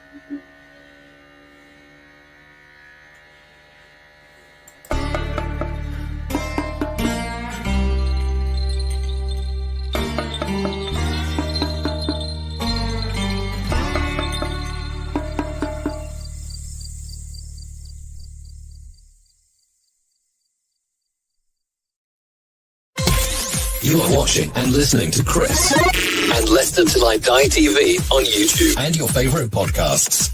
You are watching and listening to Chris and Leicester Till I Die TV on YouTube and your favourite podcasts.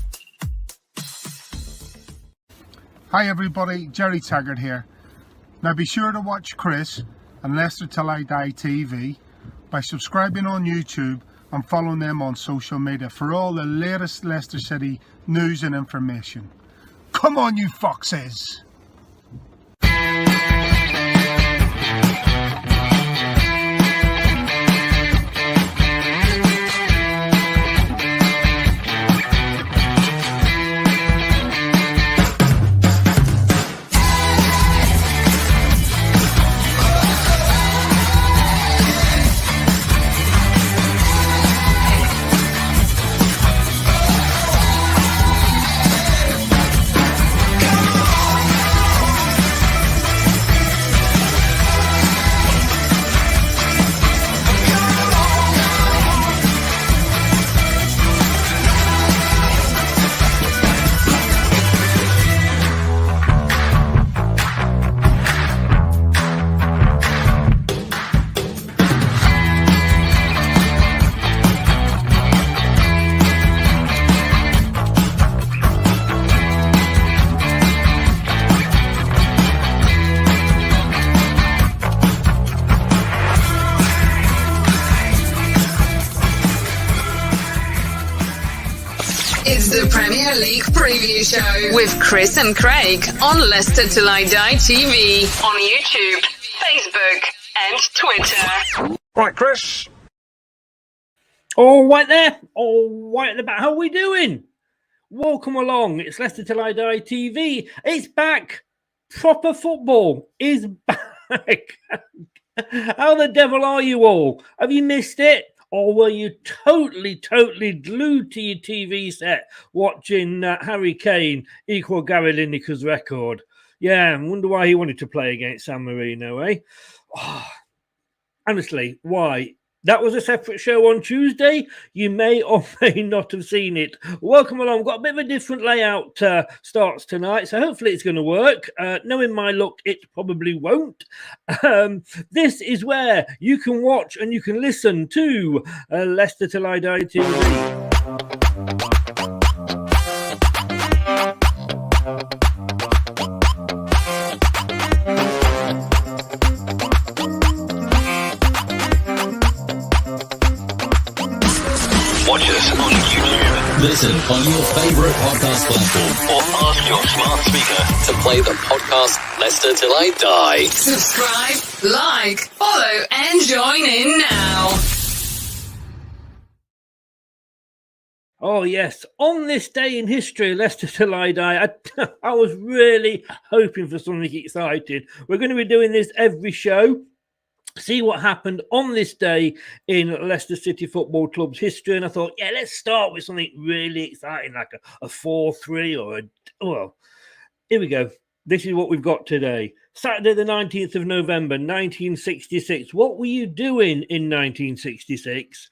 Hi everybody, Jerry Taggart here. Now be sure to watch Chris and Leicester Till I Die TV by subscribing on YouTube and following them on social media for all the latest Leicester City news and information. Come on you foxes! It's the Premier League preview show with Chris and Craig on Leicester Till I Die TV on YouTube, Facebook and Twitter. Right, Chris. All right there. All right at the back. How are we doing? Welcome along. It's Leicester Till I Die TV. It's back. Proper football is back. How the devil are you all? Have you missed it? Or were you totally glued to your TV set watching Harry Kane equal Gary Lineker's record? Yeah, I wonder why he wanted to play against San Marino, eh? Oh, honestly, why? That was a separate show on Tuesday. You may or may not have seen it. Welcome along. We've got a bit of a different layout starts tonight, so hopefully it's going to work. Knowing my luck, it probably won't. This is where you can watch and you can listen to Leicester Till I Die TV. Watch us on YouTube. Listen on your favourite podcast platform or ask your smart speaker to play the podcast Leicester Till I Die. Subscribe, like, follow and join in now. Oh, yes. On this day in history, Leicester Till I Die, I was really hoping for something exciting. We're going to be doing this every show. See what happened on this day in Leicester City Football Club's history. And I thought, yeah, let's start with something really exciting, like a 4-3 or well, here we go. This is what we've got today. Saturday, the 19th of November, 1966. What were you doing in 1966?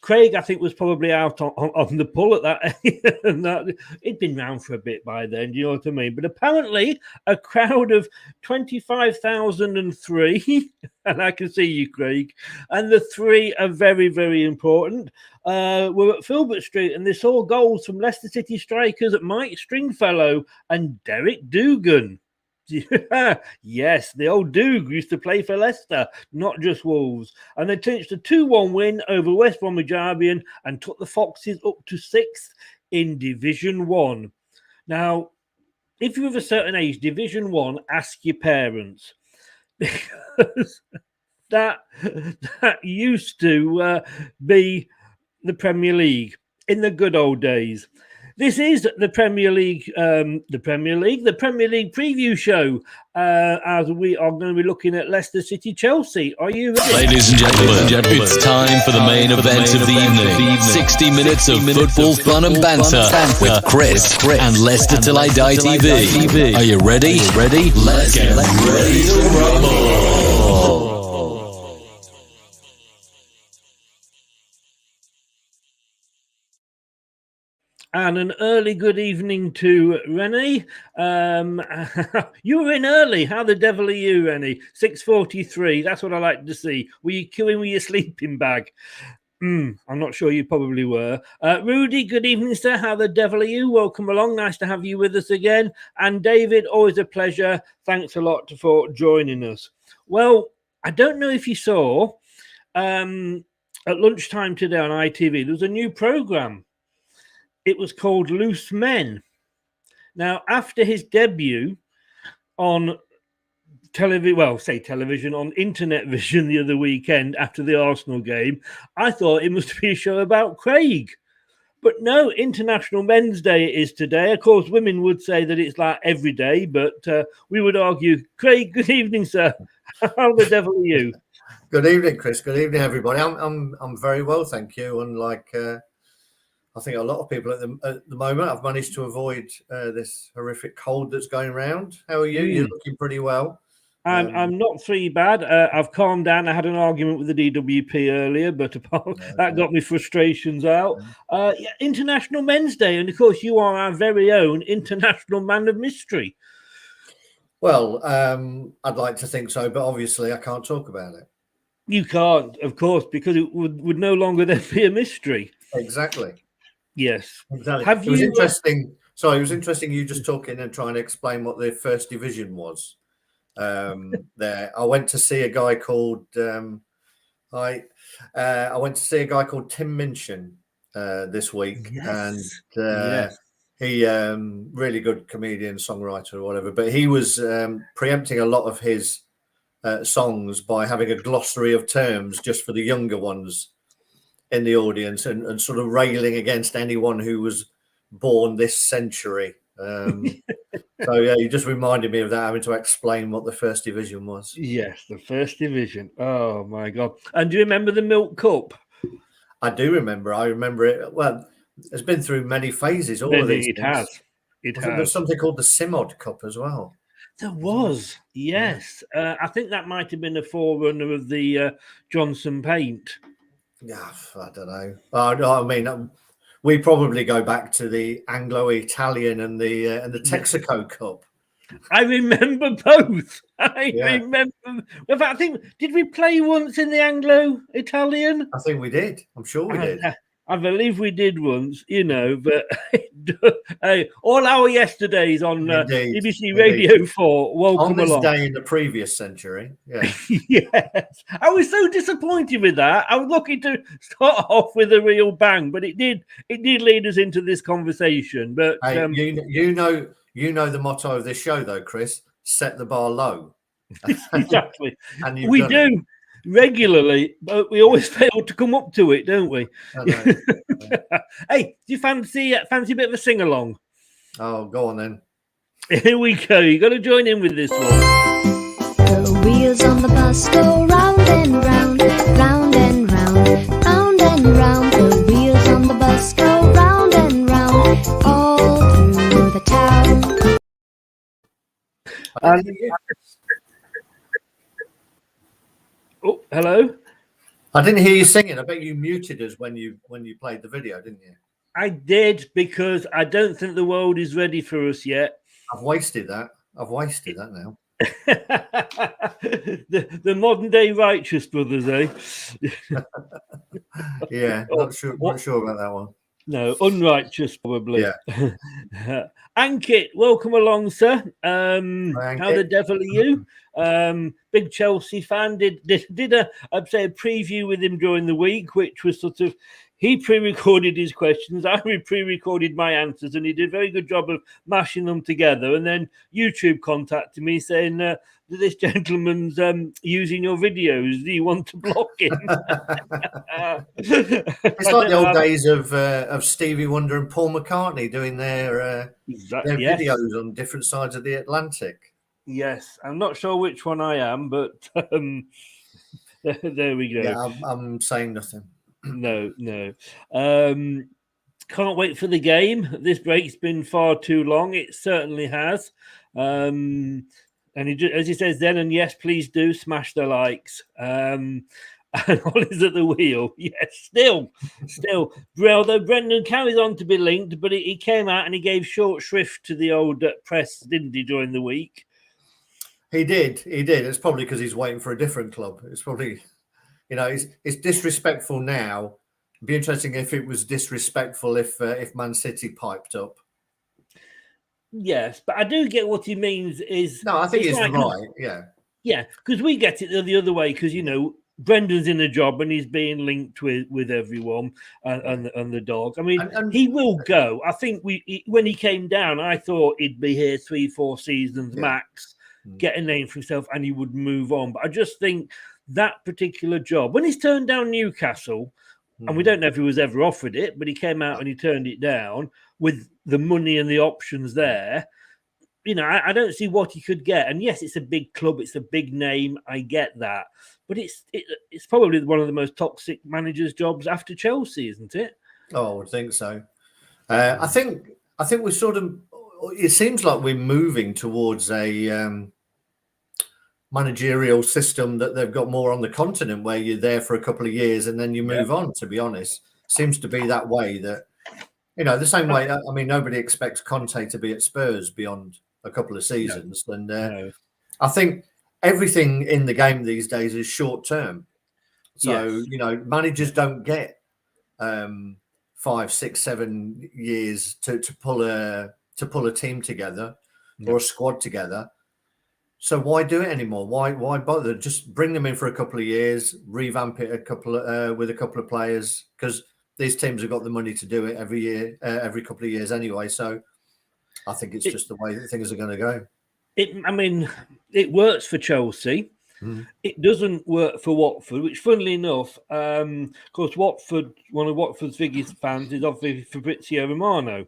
Craig, I think, was probably out on the pull at that. It'd been round for a bit by then, do you know what I mean? But apparently, a crowd of 25,003, and I can see you, Craig, and the three are very, very important. We're at Filbert Street, and they saw goals from Leicester City strikers Mike Stringfellow and Derek Dugan. Yes, the old Doog used to play for Leicester, not just Wolves. And they clinched a 2-1 win over West Bromwich Albion and took the Foxes up to 6th in Division 1. Now, if you're of a certain age, Division 1, ask your parents. Because that used to be the Premier League in the good old days. This is the Premier League preview show, as we are going to be looking at Leicester City Chelsea. Are you ready? Ladies and gentlemen, it's time for the main event of the evening. 60 minutes of football fun and banter with Chris and Leicester Till I Die TV. Are you ready? Let's get ready to rumble. And an early good evening to Rennie. You were in early. How the devil are you, Rennie? 6:43. That's what I like to see. Were you queuing with your sleeping bag? I'm not sure. You probably were. Rudy, good evening, sir. How the devil are you? Welcome along. Nice to have you with us again. And David, always a pleasure. Thanks a lot for joining us. Well, I don't know if you saw at lunchtime today on ITV, there was a new programme. It was called Loose Men. Now, after his debut on television, on Internet Vision the other weekend after the Arsenal game, I thought it must be a show about Craig. But no, International Men's Day is today. Of course, women would say that it's like every day, but we would argue. Craig, good evening, sir. How the devil are you? Good evening, Chris. Good evening, everybody. I'm very well, thank you. And I think a lot of people at the moment, I've managed to avoid this horrific cold that's going around. How are you? You're looking pretty well. I'm not too bad. I've calmed down. I had an argument with the DWP earlier, but that got me frustrations out. International Men's Day, and of course, you are our very own international man of mystery. Well, I'd like to think so, but obviously, I can't talk about it. You can't, of course, because it would no longer then be a mystery. Exactly. Yes. Exactly. It was interesting. Sorry, it was interesting you just talking and trying to explain what the first division was. There, I went to see a guy called I went to see a guy called Tim Minchin this week, and he really good comedian, songwriter, or whatever. But he was preempting a lot of his songs by having a glossary of terms just for the younger ones in the audience, and sort of railing against anyone who was born this century. So yeah, you just reminded me of that, having to explain what the first division was. Yes, the first division. Oh my God. And do you remember the Milk Cup? I do remember. I remember it. Well, it's been through many phases. All of these. It has. There's something called the Simod Cup as well. There was, yes. Yeah. I think that might have been a forerunner of the Johnson Paint. Yeah, I don't know. I mean, we probably go back to the Anglo-Italian and the Texaco Cup. I remember both. I remember. In fact, I think, did we play once in the Anglo-Italian? I think we did. I'm sure we did. I believe we did once, but hey, all our yesterdays on BBC Radio 4. Welcome on this along. Day in the previous century. Yeah. Yes. I was so disappointed with that. I was looking to start off with a real bang, but it did lead us into this conversation. But hey, you know the motto of this show, though, Chris: set the bar low. Exactly. And we do. It. Regularly, but we always fail to come up to it, don't we? Hey, do you fancy a bit of a sing along? Oh, go on then. Here we go. You got to join in with this one. The wheels on the bus go round and round, round and round, round and round. The wheels on the bus go round and round, all through the town. Oh, hello. I didn't hear you singing. I bet you muted us when you played the video, didn't you? I did, because I don't think the world is ready for us yet. I've wasted that now. the modern day Righteous Brothers, eh? Yeah, not sure about that one. No, unrighteous probably. Yeah. Ankit, welcome along, sir. How the devil are you? Big Chelsea fan. Did a preview with him during the week, which was sort of he pre-recorded his questions. I pre-recorded my answers, and he did a very good job of mashing them together. And then YouTube contacted me saying, this gentleman's using your videos. Do you want to block him? It's like the old days of Stevie Wonder and Paul McCartney doing their videos on different sides of the Atlantic. Yes, I'm not sure which one I am, but there we go. Yeah, I'm saying nothing. No. Can't wait for the game. This break's been far too long. It certainly has. And as he says then, and yes, please do smash the likes. And Ollie's at the wheel. Yes, still. Although Brendan carries on to be linked, but he came out and he gave short shrift to the old press, didn't he, during the week? He did. It's probably because he's waiting for a different club. It's probably, it's disrespectful now. It'd be interesting if it was disrespectful if Man City piped up. Yes, but I do get what he means. No, I think it's like, right. Yeah, because we get it the other way. Because Brendan's in a job and he's being linked with everyone and the dog. I mean, and he will go. I think when he came down, I thought he'd be here 3-4 seasons max, get a name for himself, and he would move on. But I just think that particular job, when he's turned down Newcastle, and we don't know if he was ever offered it, but he came out and he turned it down with the money and the options there. I don't see what he could get. And yes, it's a big club, it's a big name. I get that, but it's probably one of the most toxic managers' jobs after Chelsea, isn't it? Oh, I would think so. I think we're sort of. It seems like we're moving towards a managerial system that they've got more on the continent, where you're there for a couple of years and then you move on. To be honest, seems to be that way. That the same way. I mean, nobody expects Conte to be at Spurs beyond a couple of seasons, and I think everything in the game these days is short term. So managers don't get 5, 6, 7 years to pull a team together or a squad together. So why do it anymore? Why bother? Just bring them in for a couple of years, revamp it with a couple of players, because these teams have got the money to do it every year, every couple of years anyway. So I think it's just the way that things are going to go. It works for Chelsea. It doesn't work for Watford, which, funnily enough, of course, Watford, one of Watford's biggest fans is obviously Fabrizio Romano.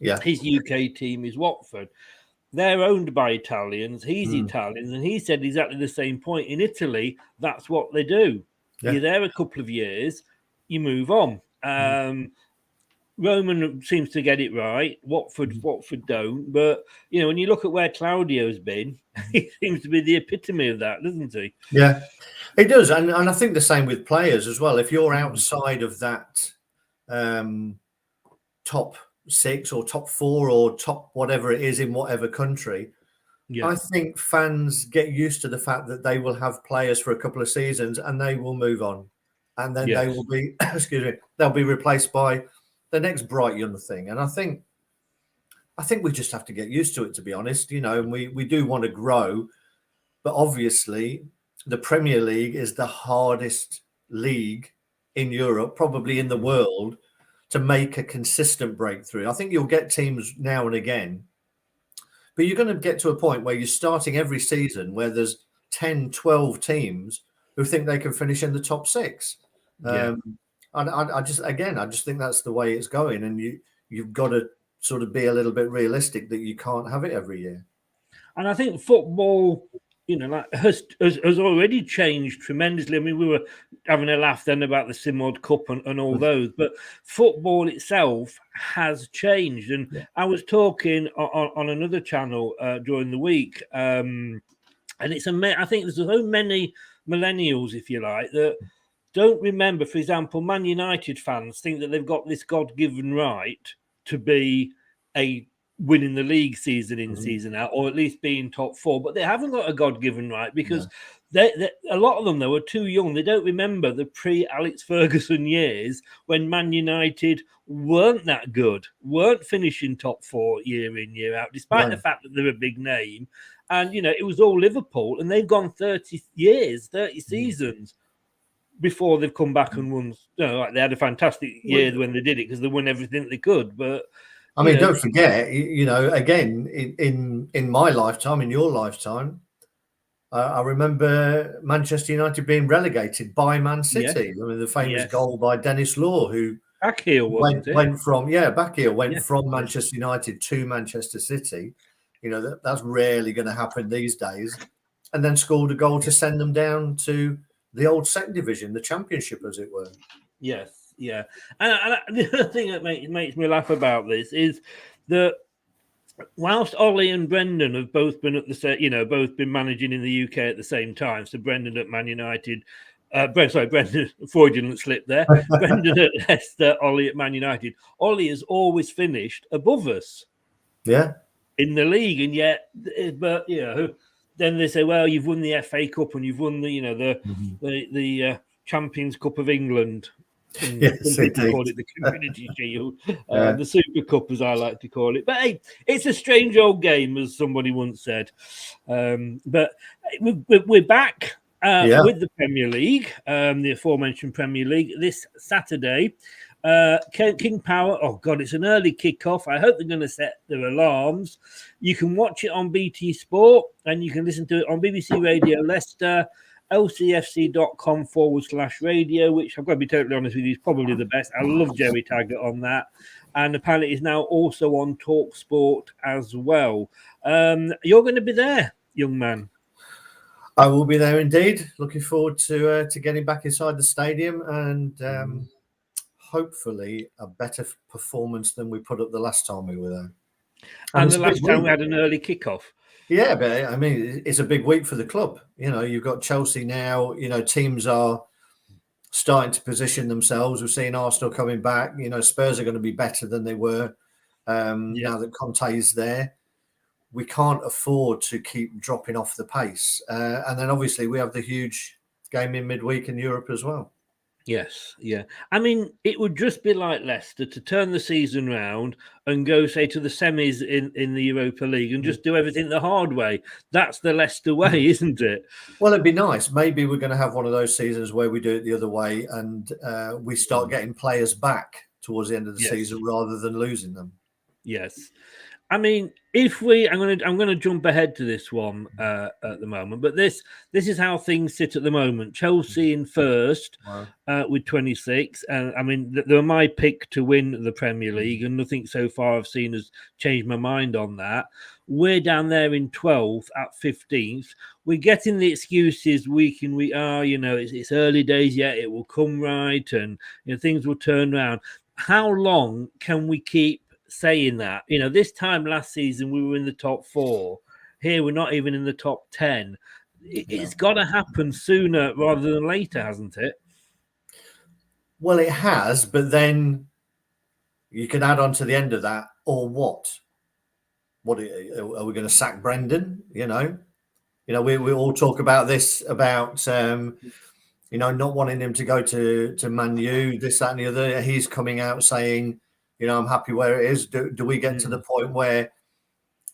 Yeah, his UK team is Watford. They're owned by Italians. He's Italian, and he said exactly the same point. In Italy, that's what they do. Yeah. You're there a couple of years, you move on. Roman seems to get it right. Watford don't. But when you look at where Claudio's been, he seems to be the epitome of that, doesn't he? Yeah, it does. And I think the same with players as well. If you're outside of that top 6 or top 4 or top whatever it is in whatever country, I think fans get used to the fact that they will have players for a couple of seasons and they will move on, and then they will be they'll be replaced by the next bright young thing. And I think we just have to get used to it, to be honest. And we do want to grow, but obviously the Premier League is the hardest league in Europe, probably in the world, to make a consistent breakthrough. I think you'll get teams now and again, but you're going to get to a point where you're starting every season where there's 10, 12 teams who think they can finish in the top 6. And I just think that's the way it's going. And you've got to sort of be a little bit realistic that you can't have it every year. And I think football, has already changed tremendously. I mean, we were having a laugh then about the Simod Cup and all those, but football itself has changed. And I was talking on another channel during the week, and I think there's so many millennials, if you like, that don't remember. For example, Man United fans think that they've got this God-given right to be winning the league season in, season out, or at least being top 4, but they haven't got a God-given right because a lot of them, though, are too young. They don't remember the pre-Alex Ferguson years when Man United weren't that good, weren't finishing top 4 year in, year out, despite the fact that they're a big name. And, it was all Liverpool, and they've gone 30 years, 30 seasons before they've come back and won. Like they had a fantastic year when they did it because they won everything they could. But I mean, don't forget, again, in my lifetime, in your lifetime, I remember Manchester United being relegated by Man City. I mean, the famous goal by Dennis Law, who Backheel went from Manchester United to Manchester City. That's rarely going to happen these days. And then scored a goal to send them down to the old second division, the Championship, as it were. Yes, yeah. And the other thing that makes me laugh about this is that whilst Ollie and Brendan have both been at the both been managing in the UK at the same time. So Brendan at Man United, Brendan, fraudulent slip there. Brendan at Leicester, Ollie at Man United. Ollie has always finished above us. Yeah. In the league, and yet, but then they say, well, you've won the FA Cup and you've won the Champions Cup of England. Yes, people call it the Community Shield, the Super Cup, as I like to call it. But hey, it's a strange old game, as somebody once said. But we're back with the Premier League, the aforementioned Premier League, this Saturday. King Power, oh God, it's an early kickoff. I hope they're going to set their alarms. You can watch it on BT Sport and you can listen to it on BBC Radio Leicester, lcfc.com/radio, which I've got to be totally honest with you, is probably the best. I love Jerry Taggart on that. And apparently is now also on Talk Sport as well. You're going to be there, young man. I will be there indeed. Looking forward to getting back inside the stadium and hopefully a better performance than we put up the last time we were there. And the last time we had an early kickoff. Yeah, but I mean, it's a big week for the club. You've got Chelsea now. Teams are starting to position themselves. We're seeing Arsenal coming back. Spurs are going to be better than they were now that Conte is there. We can't afford to keep dropping off the pace. And then obviously we have the huge game in midweek in Europe as well. Yes, yeah. I mean, it would just be like Leicester to turn the season round and go, say, to the semis in the Europa League and just do everything the hard way. That's the Leicester way, isn't it? Well, it'd be nice. Maybe we're going to have one of those seasons where we do it the other way and we start getting players back towards the end of the season rather than losing them. Yes. I mean, I'm going to jump ahead to this one at the moment, but this is how things sit at the moment. Chelsea in first with 26, and I mean they're my pick to win the Premier League, and nothing so far I've seen has changed my mind on that. We're down there in 12th at 15th. We're getting the excuses week in week. It's early days yet. It will come right, and things will turn around. How long can we keep saying that? This time last season we were in the top 4. Here we're not even in the top 10. It's got to happen sooner rather than later, hasn't it? Well, it has, but then you can add on to the end of that, or what are we going to sack Brendan? We all talk about this, about not wanting him to go to Man U, this, that and the other. He's coming out saying, I'm happy where it is. Do we get to the point where,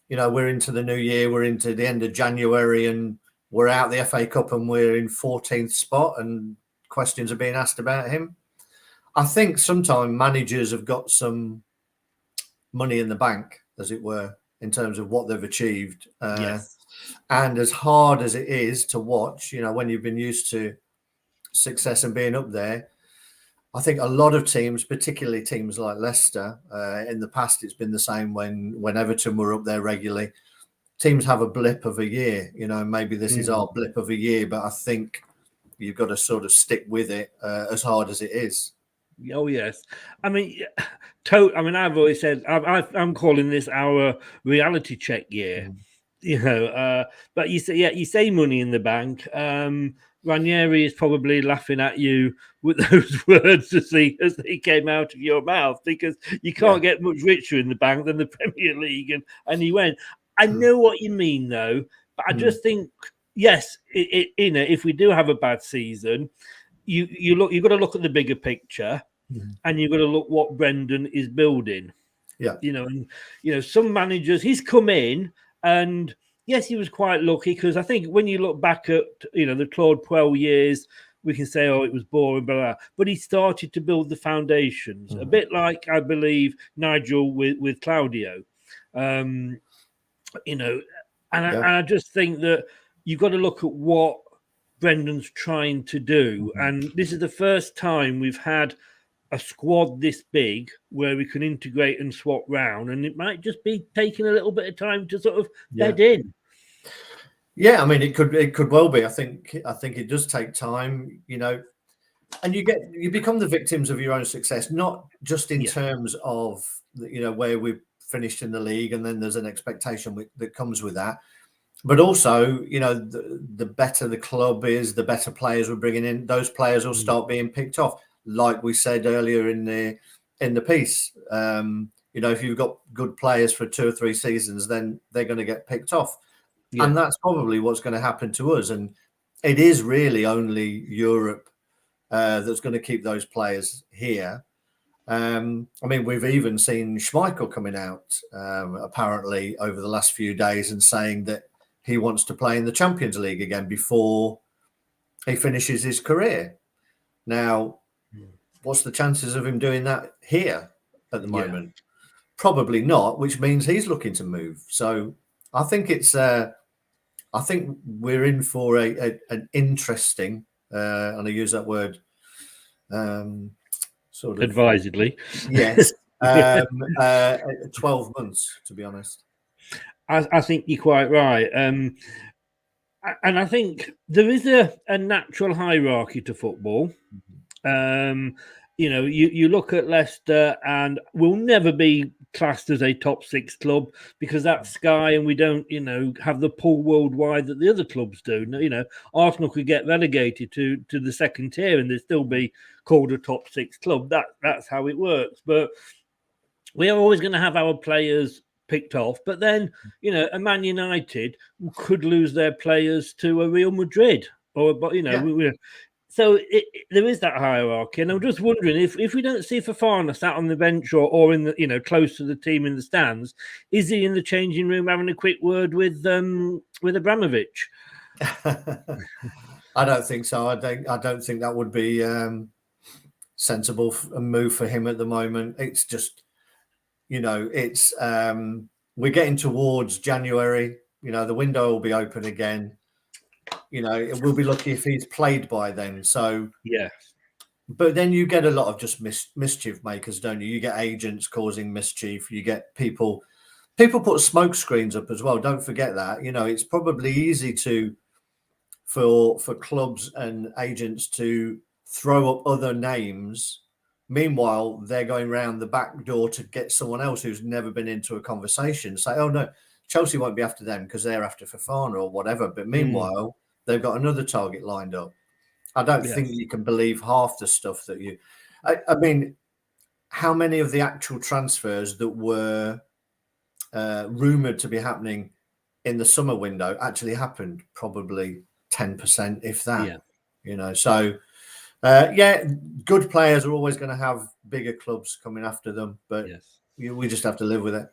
we're into the new year, we're into the end of January and we're out the FA Cup and we're in 14th spot and questions are being asked about him? I think sometimes managers have got some money in the bank, as it were, in terms of what they've achieved. And as hard as it is to watch, when you've been used to success and being up there, I think a lot of teams, particularly teams like Leicester, in the past it's been the same when Everton were up there regularly. Teams have a blip of a year, maybe this is our blip of a year, but I think you've got to sort of stick with it as hard as it is. Oh yes, I mean, I've always said I'm calling this our reality check year. But you say money in the bank. Ranieri is probably laughing at you with those words as they came out of your mouth, because you can't get much richer in the bank than the Premier League, and he went. I know what you mean though, but I just think if we do have a bad season, you've got to look at the bigger picture, and you've got to look what Brendan is building. Yeah, some managers, he's come in and. Yes, he was quite lucky, because I think when you look back at, the Claude Puel years, we can say, oh, it was boring, blah, blah. But he started to build the foundations, a bit like, I believe, Nigel with Claudio. And I just think that you've got to look at what Brendan's trying to do. And this is the first time we've had a squad this big where we can integrate and swap round, and it might just be taking a little bit of time to sort of bed in. Yeah, I mean, it could well be. I think it does take time, and you become the victims of your own success, not just in terms of where we've finished in the league, and then there's an expectation that comes with that, but also the better the club is, the better players we're bringing in. Those players will start being picked off. Like we said earlier in the piece, if you've got good players for 2 or 3 seasons, then they're going to get picked off. Yeah. And that's probably what's going to happen to us. And it is really only Europe that's going to keep those players here. I mean, we've even seen Schmeichel coming out apparently over the last few days and saying that he wants to play in the Champions League again before he finishes his career. Now, what's the chances of him doing that here at the moment? Yeah. Probably not, which means he's looking to move. So I think I think we're in for an interesting, and I use that word sort of advisedly. Yes, 12 months, to be honest. I think you're quite right. And I think there is a natural hierarchy to football. You look at Leicester, and we'll never be classed as a top 6 club because that's Sky, and we don't, have the pull worldwide that the other clubs do. Arsenal could get relegated to the second tier, and they'd still be called a top 6 club. That's how it works. But we are always going to have our players picked off. But then, a Man United could lose their players to a Real Madrid, So there is that hierarchy, and I'm just wondering if we don't see Fofana sat on the bench or in the close to the team in the stands, is he in the changing room having a quick word with Abramovich? I don't think so. I don't think that would be sensible a move for him at the moment. It's just it's we're getting towards January. The window will be open again. We'll be lucky if he's played by then. So yeah, but then you get a lot of just mischief makers, don't you? You get agents causing mischief. You get people put smoke screens up as well. Don't forget that. It's probably easy for clubs and agents to throw up other names. Meanwhile, they're going round the back door to get someone else who's never been into a conversation. Say, oh no, Chelsea won't be after them because they're after Fofana or whatever. But meanwhile, they've got another target lined up. I don't think you can believe half the stuff that I mean, how many of the actual transfers that were rumoured to be happening in the summer window actually happened? Probably 10%, if that. Yeah. So good players are always going to have bigger clubs coming after them, but we just have to live with it.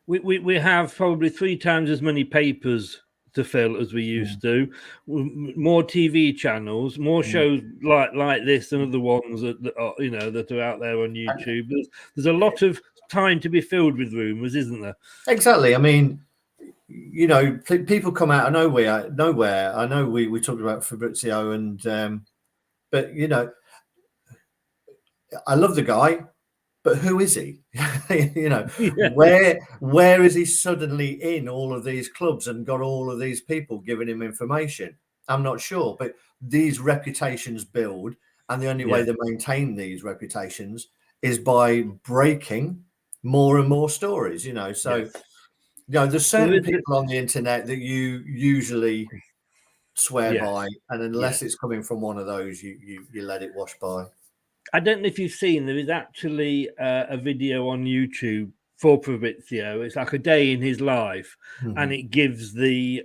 We have probably 3 times as many papers to fill as we used to, more TV channels, more shows like this and other ones that are out there on YouTube. There's a lot of time to be filled with rumours, isn't there? Exactly. I mean, people come out of nowhere. I know we talked about Fabrizio and but I love the guy, but who is he? Where is he suddenly in all of these clubs and got all of these people giving him information? I'm not sure, but these reputations build, and the only way they maintain these reputations is by breaking more and more stories. So there's certain people on the internet that you usually swear by, and unless it's coming from one of those, you let it wash by. I don't know if you've seen, there is actually a video on YouTube for Fabrizio. It's like a day in his life, and it gives the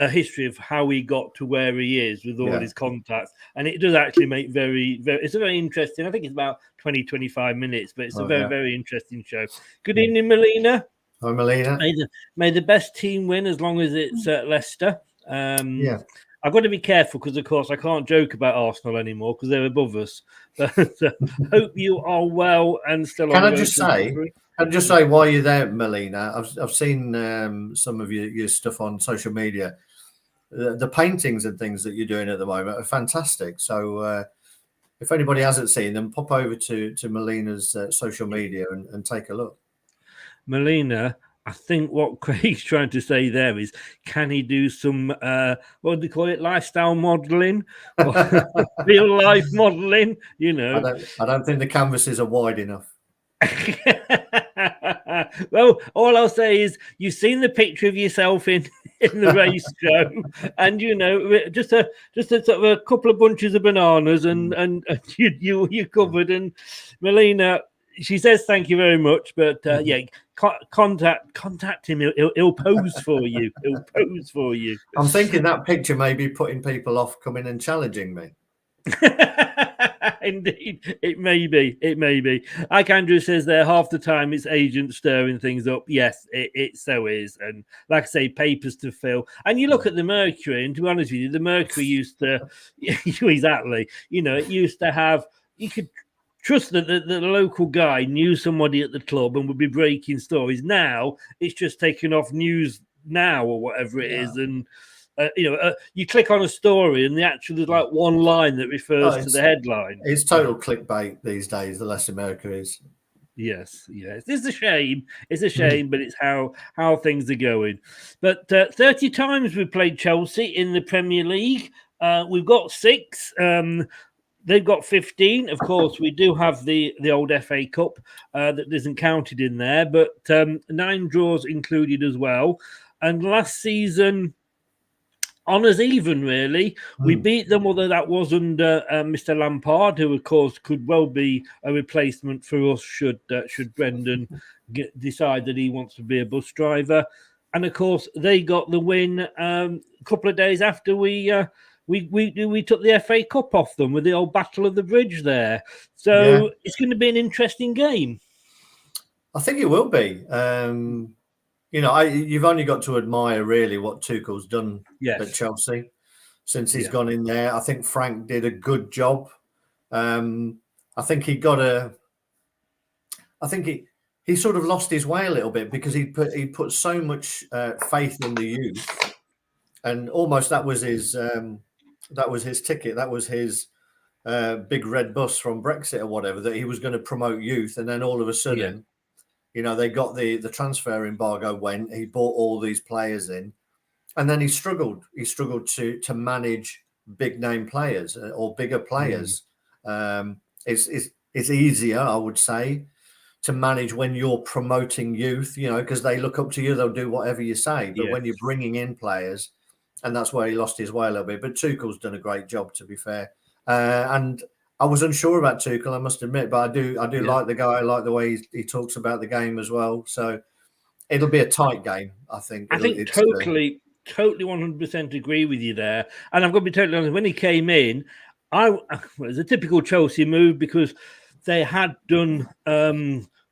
a history of how he got to where he is with all his contacts. And it does actually make it's a very interesting, I think it's about 20-25 minutes, but it's a very interesting show. Good evening, Melina. Hi, Melina. May the best team win as long as it's Leicester. I've got to be careful because, of course, I can't joke about Arsenal anymore because they're above us. But hope you are well and still Can on. I just say? Can I just say while you're there, Melina, I've seen some of your stuff on social media. The paintings and things that you're doing at the moment are fantastic. So if anybody hasn't seen them, pop over to Melina's social media and take a look. Melina, I think what Craig's trying to say there is, can he do some, what do they call it, lifestyle modelling, real life modelling? You know, I don't think the canvases are wide enough. Well, all I'll say is you've seen the picture of yourself in the race show, and you know, just a sort of a couple of bunches of bananas, and you're covered. And Melina, she says thank you very much, but yeah, contact him. He'll pose for you. He'll pose for you. I'm thinking that picture may be putting people off coming and challenging me. Indeed, it may be. It may be. Like Andrew says there, half the time it's agents stirring things up. Yes, it so is. And like I say, papers to fill. And you look at the Mercury, and to be honest with you, the Mercury used to, exactly, you know, it used to have, you could trust that the local guy knew somebody at the club and would be breaking stories. Now it's just taken off News Now or whatever it is, and you click on a story and the actual there's like one line that refers to the headline. It's total clickbait these days, the Leicester Mercury's. Yes. It's a shame. It's a shame, but it's how things are going. But 30 times we've played Chelsea in the Premier League. We've got 6. They've got 15. Of course, we do have the old FA Cup that isn't counted in there, but 9 draws included as well. And last season, honours even, really. We beat them, although that was under Mr. Lampard, who, of course, could well be a replacement for us should Brendan decide that he wants to be a bus driver. And, of course, they got the win a couple of days after we took the FA Cup off them with the old Battle of the Bridge there. So it's going to be an interesting game. I think it will be. You've only got to admire really what Tuchel's done at Chelsea since he's gone in there. I think Frank did a good job. I think he sort of lost his way a little bit because he put so much faith in the youth, and almost that was his ticket. That was his big red bus from Brexit or whatever, that he was going to promote youth, and then all of a sudden. Yeah. You know, they got the transfer embargo when he bought all these players in, and then he struggled. He struggled to manage big name players or bigger players. It's easier, I would say, to manage when you're promoting youth, you know, because they look up to you. They'll do whatever you say. But when you're bringing in players, and that's where he lost his way a little bit. But Tuchel's done a great job, to be fair. And I was unsure about Tuchel, I must admit, but I do like the guy. I like the way he talks about the game as well. So it'll be a tight game, I think. I think totally 100% agree with you there. And I've got to be totally honest, when he came in, it was a typical Chelsea move because they had done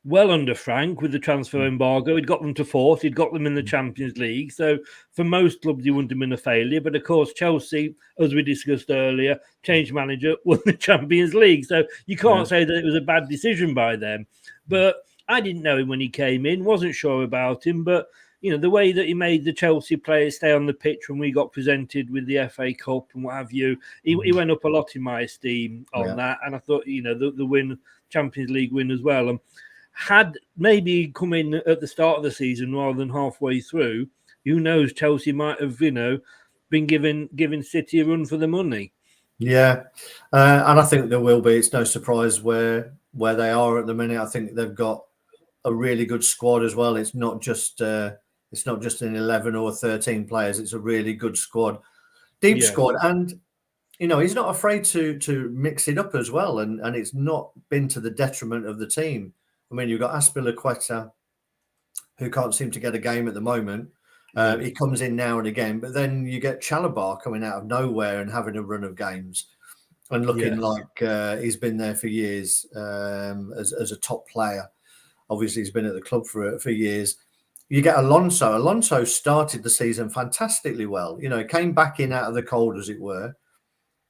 well under Frank with the transfer embargo. He'd got them to 4th. He'd got them in the Champions League. So for most clubs, he wouldn't have been a failure. But of course, Chelsea, as we discussed earlier, changed manager, won the Champions League. So you can't say that it was a bad decision by them. But I didn't know him when he came in, wasn't sure about him. But, you know, the way that he made the Chelsea players stay on the pitch when we got presented with the FA Cup and what have you, he went up a lot in my esteem on that. And I thought, you know, the win, Champions League win as well. And had maybe come in at the start of the season rather than halfway through, who knows, Chelsea might have, you know, been giving City a run for the money. Yeah. And I think there will be. It's no surprise where they are at the minute. I think they've got a really good squad as well. It's not just an 11 or 13 players. It's a really good squad, deep squad. And, you know, he's not afraid to mix it up as well. And it's not been to the detriment of the team. I mean, you've got Aspilicueta, who can't seem to get a game at the moment. He comes in now and again, but then you get Chalobah coming out of nowhere and having a run of games and looking like he's been there for years as a top player. Obviously, he's been at the club for years. you get Alonso. Alonso started the season fantastically well. You know, came back in out of the cold, as it were.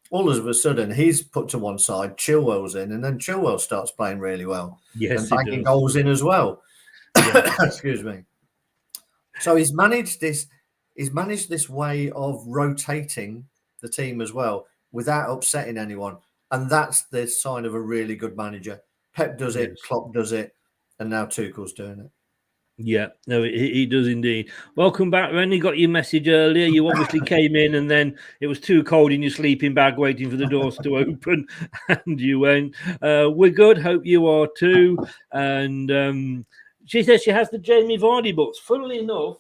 All of a sudden, he's put to one side, Chilwell's in, and then Chilwell starts playing really well. Yes, and banging goals in as well. Yeah. Excuse me. So he's managed this way of rotating the team as well without upsetting anyone. And that's the sign of a really good manager. Pep does it, Klopp does it, and now Tuchel's doing it. Yeah, no, he does indeed. Welcome back, Ren. You got your message earlier. You obviously came in and then it was too cold in your sleeping bag waiting for the doors to open and you went. We're good. Hope you are too. And she says she has the Jamie Vardy books. Funnily enough,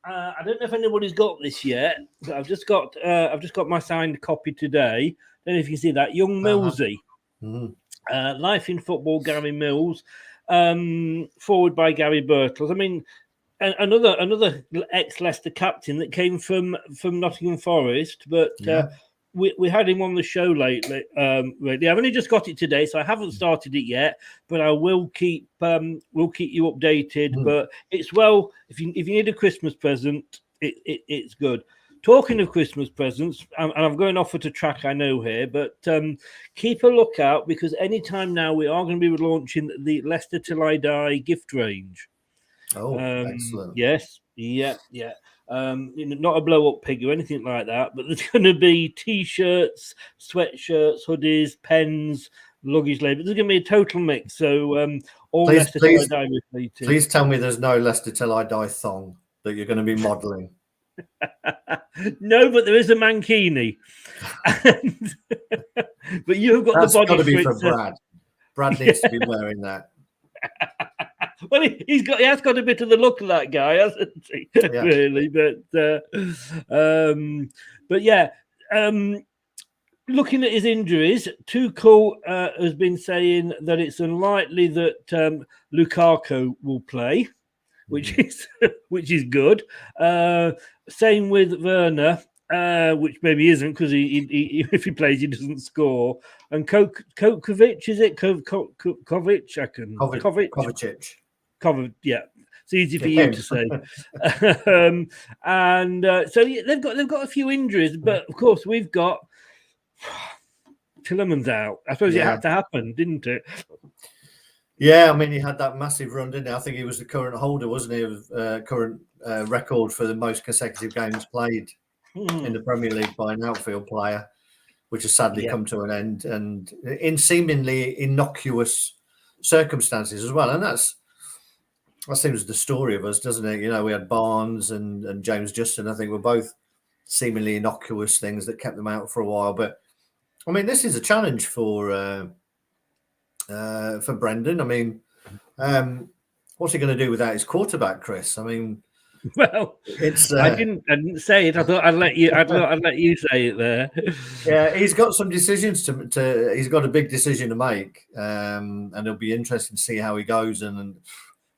I don't know if anybody's got this yet. But I've just got my signed copy today. Don't know if you can see that. Young Millsy. Life in Football, Gary Mills. Forward by Gary Birtles. I mean, another ex-Leicester captain that came from Nottingham Forest, but we had him on the show lately. I've only just got it today, so I haven't started it yet, but I will keep you updated. But it's if you need a Christmas present, it's good. Talking of Christmas presents, and I'm going off at a track I know here, but keep a lookout because anytime now we are going to be launching the Leicester Till I Die gift range. Oh, excellent. Yes, yeah. Not a blow-up pig or anything like that, but there's going to be T-shirts, sweatshirts, hoodies, pens, luggage labels. There's going to be a total mix. So all Leicester Till I Die related. Please tell me there's no Leicester Till I Die thong that you're going to be modelling. No, but there is a mankini. But you've got That's the body. Got to be for Brad. Brad needs to be wearing that. Well, he has got a bit of the look of that guy, hasn't he? Yeah. Really, but yeah. Looking at his injuries, Tuchel has been saying that it's unlikely that Lukaku will play. Which is good. Same with Werner, which maybe isn't because he if he plays he doesn't score. And Kovacic, is it Kovacic? Kovacic, yeah. It's easy for you to say. So they've got a few injuries, but of course we've got Tillerman's out. I suppose it had to happen, didn't it? Yeah, I mean, he had that massive run, didn't he? I think he was the current holder, wasn't he, of current record for the most consecutive games played in the Premier League by an outfield player, which has sadly come to an end, and in seemingly innocuous circumstances as well. And that seems the story of us, doesn't it? You know, we had Barnes and James Justin, I think, were both seemingly innocuous things that kept them out for a while. But, I mean, this is a challenge for Brendan. I mean, what's he going to do without his quarterback, Chris? I mean, well, it's I didn't say it. I thought I'd let you say it there. Yeah, he's got some decisions to he's got a big decision to make, and it'll be interesting to see how he goes. And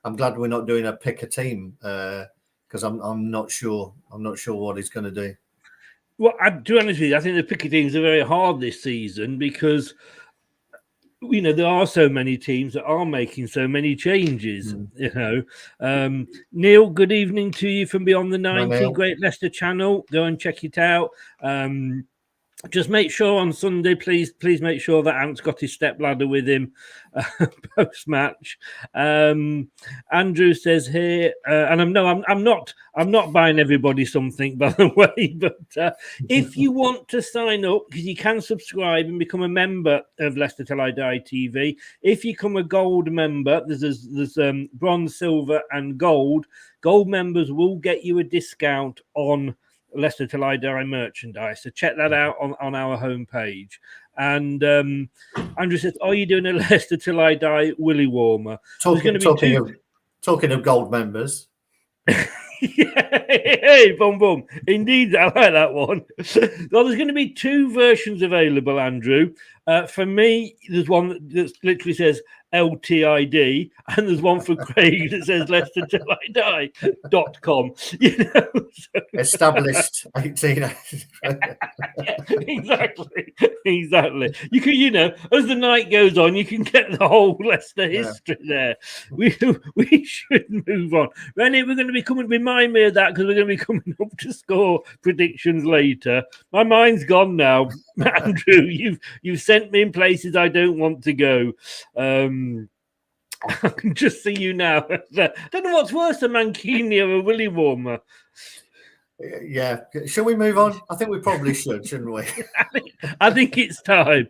I'm glad we're not doing a pick a team because I'm not sure what he's going to do. Well, to be honest with you, I think the pick a teams are very hard this season because, you know, there are so many teams that are making so many changes, you know. Neil, good evening to you from Beyond the 90, Great Leicester channel. Go and check it out. Just make sure on Sunday, please make sure that Ant's got his step ladder with him post-match. Andrew says here, and I'm not buying everybody something, by the way, but if you want to sign up, because you can subscribe and become a member of Leicester Till I Die TV. If you become a gold member, there's bronze, silver, and gold. Gold members will get you a discount on Leicester Till I Die merchandise. So check that out on our homepage. And Andrew says, are you doing a Leicester Till I Die Willy Warmer? Talking of gold members. Hey, boom, boom. Indeed, I like that one. Well, there's going to be 2 versions available, Andrew. For me, there's one that literally says ltid, and there's one for Craig that says LeicesterTillIDie.com. You know, so, Established 18. exactly. You can, you know, as the night goes on, you can get the whole Leicester history there. We should move on. Rennie, we're going to be coming. Remind me of that, because we're going to be coming up to score predictions later. My mind's gone now, Andrew. You've sent me in places I don't want to go. I can just see you now. I don't know what's worse, a Mancini or a Willy Warmer. Yeah. Shall we move on? I think we probably should, shouldn't we? I think it's time.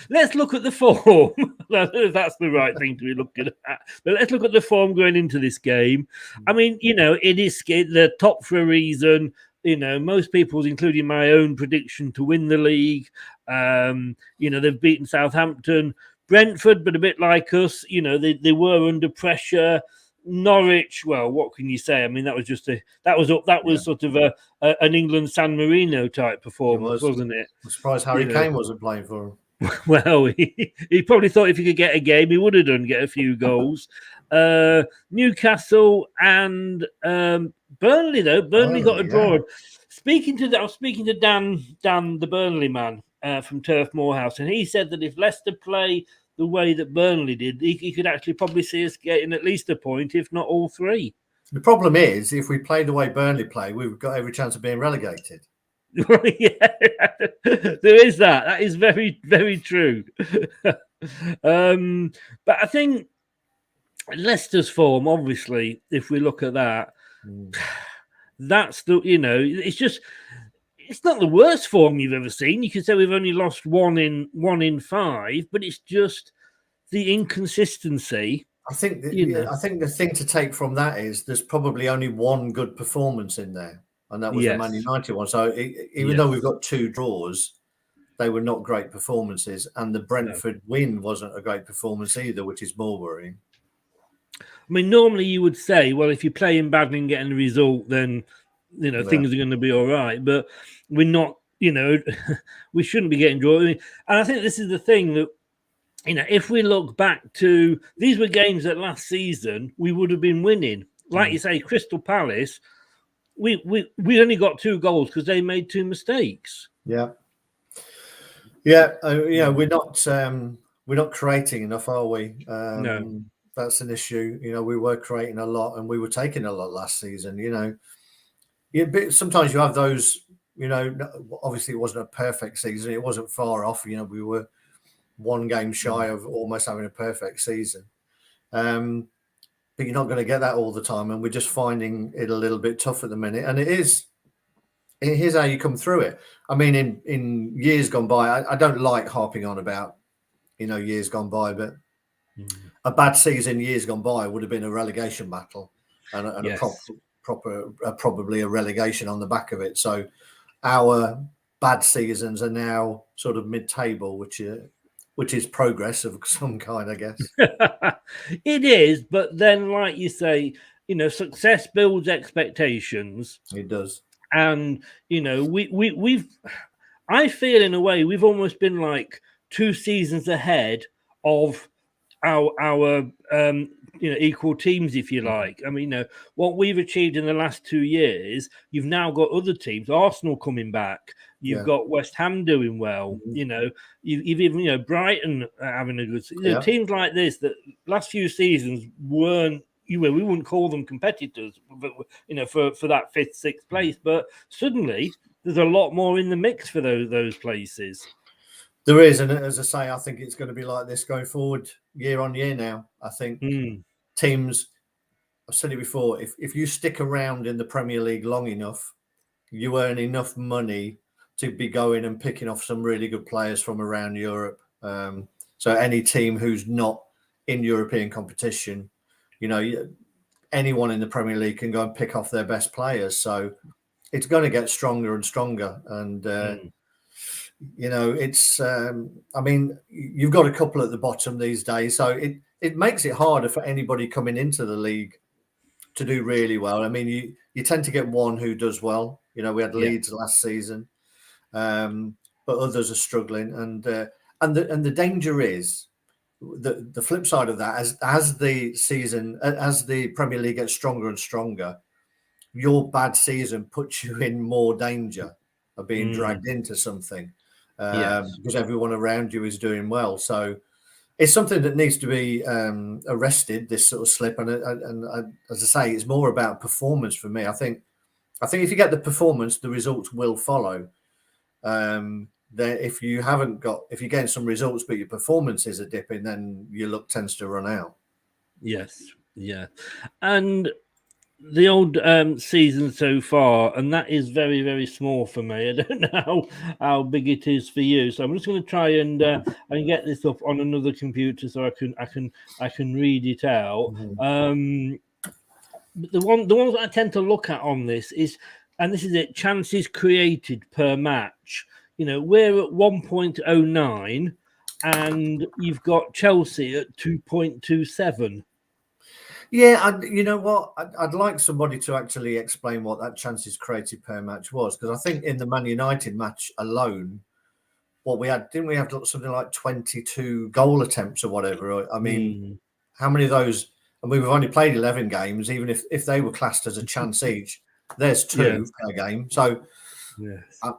Let's look at the form. That's the right thing to be looking at. But let's look at the form going into this game. I mean, you know, it is the top for a reason. You know, most people's, including my own prediction to win the league. You know, they've beaten Southampton, Brentford, but a bit like us, you know, they were under pressure. Norwich, well, what can you say? I mean, that was sort of an England San Marino type performance, wasn't it? I'm surprised Harry Kane wasn't playing for him. Well, he probably thought if he could get a game, he would have get a few goals. Newcastle and Burnley, though. Burnley got a draw. I was speaking to Dan, the Burnley man from Turf Moorhouse, and he said that if Leicester play the way that Burnley did, he could actually probably see us getting at least a point, if not all three. The problem is, if we played the way Burnley play, we've got every chance of being relegated. Yeah, there is that. That is very, very true. But I think Leicester's form, obviously, if we look at that, that's the, you know, it's not the worst form you've ever seen. You could say we've only lost one in 5, but it's just the inconsistency. I think I think the thing to take from that is there's probably only one good performance in there, and that was the Man United one. So even though we've got 2 draws, they were not great performances, and the Brentford win wasn't a great performance either, which is more worrying. I mean, normally you would say, well, if you're playing badly and getting a result, then you know things are going to be all right. But we're not. You know, we shouldn't be getting drawn. And I think this is the thing that, you know, if we look back to, these were games that last season we would have been winning. Like you say, Crystal Palace, we only got 2 goals because they made 2 mistakes. Yeah. We're not creating enough, are we? No, that's an issue. You know, we were creating a lot and we were taking a lot last season. You know, sometimes you have those. You know, obviously it wasn't a perfect season. It wasn't far off. You know, we were 1 game shy of almost having a perfect season. But you're not going to get that all the time. And we're just finding it a little bit tough at the minute. And here's how you come through it. I mean, in years gone by, I don't like harping on about, you know, years gone by, but a bad season years gone by would have been a relegation battle and probably a relegation on the back of it. So our bad seasons are now sort of mid-table, which is progress of some kind, I guess. It is, but then, like you say, you know, success builds expectations. It does, and you know, I feel in a way we've almost been like 2 seasons ahead of our you know, equal teams, if you like. I mean, you know, what we've achieved in the last 2 years, you've now got other teams, Arsenal coming back, you've got West Ham doing well, you know, you've even, you know, Brighton having a good season. You know, teams like this that last few seasons weren't, you know, we wouldn't call them competitors, but, you know, for that 5th, 6th place, but suddenly there's a lot more in the mix for those places. There is, and as I say, I think it's going to be like this going forward year on year now. I think teams, I've said it before, if you stick around in the Premier League long enough, you earn enough money to be going and picking off some really good players from around Europe. So any team who's not in European competition, you know, anyone in the Premier League can go and pick off their best players. So it's going to get stronger and stronger. And, you know, it's, I mean, you've got a couple at the bottom these days. So it makes it harder for anybody coming into the league to do really well. I mean, you tend to get one who does well. You know, we had Leeds last season, but others are struggling. And the danger is the flip side of that, as the Premier League gets stronger and stronger, your bad season puts you in more danger of being dragged into something, because everyone around you is doing well. So it's something that needs to be arrested, this sort of slip. And as I say, it's more about performance for me. I think if you get the performance, the results will follow. If you're getting some results but your performances are dipping, then your luck tends to run out. Yes, yeah, and the old season so far, and that is very, very small for me. I don't know how big it is for you, so I'm just going to try and get this up on another computer so I can read it out. The ones that I tend to look at on this is, and this is it, chances created per match. We're at 1.09, and you've got Chelsea at 2.27. Yeah, you know what? I'd like somebody to actually explain what that chances created per match was, because I think in the Man United match alone, what we had, didn't we have something like 22 goal attempts or whatever? I mean, how many of those? And we've only played 11 games. Even if they were classed as a chance each, there's 2 per game. So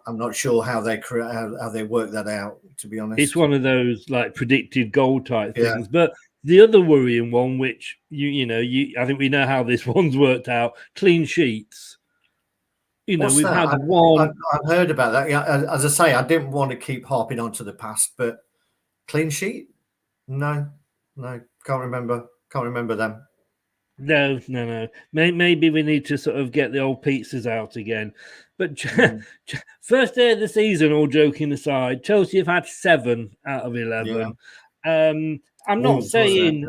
I'm not sure how they work that out, to be honest. It's one of those like predicted goal type things, but. The other worrying one, which I think we know how this one's worked out, clean sheets. We've had one. I've heard about that. Yeah, as I say, I didn't want to keep harping onto the past, but clean sheet? No, can't remember them. No. Maybe we need to sort of get the old pizzas out again. But first day of the season, all joking aside, Chelsea have had 7 out of 11. Yeah. I'm not saying,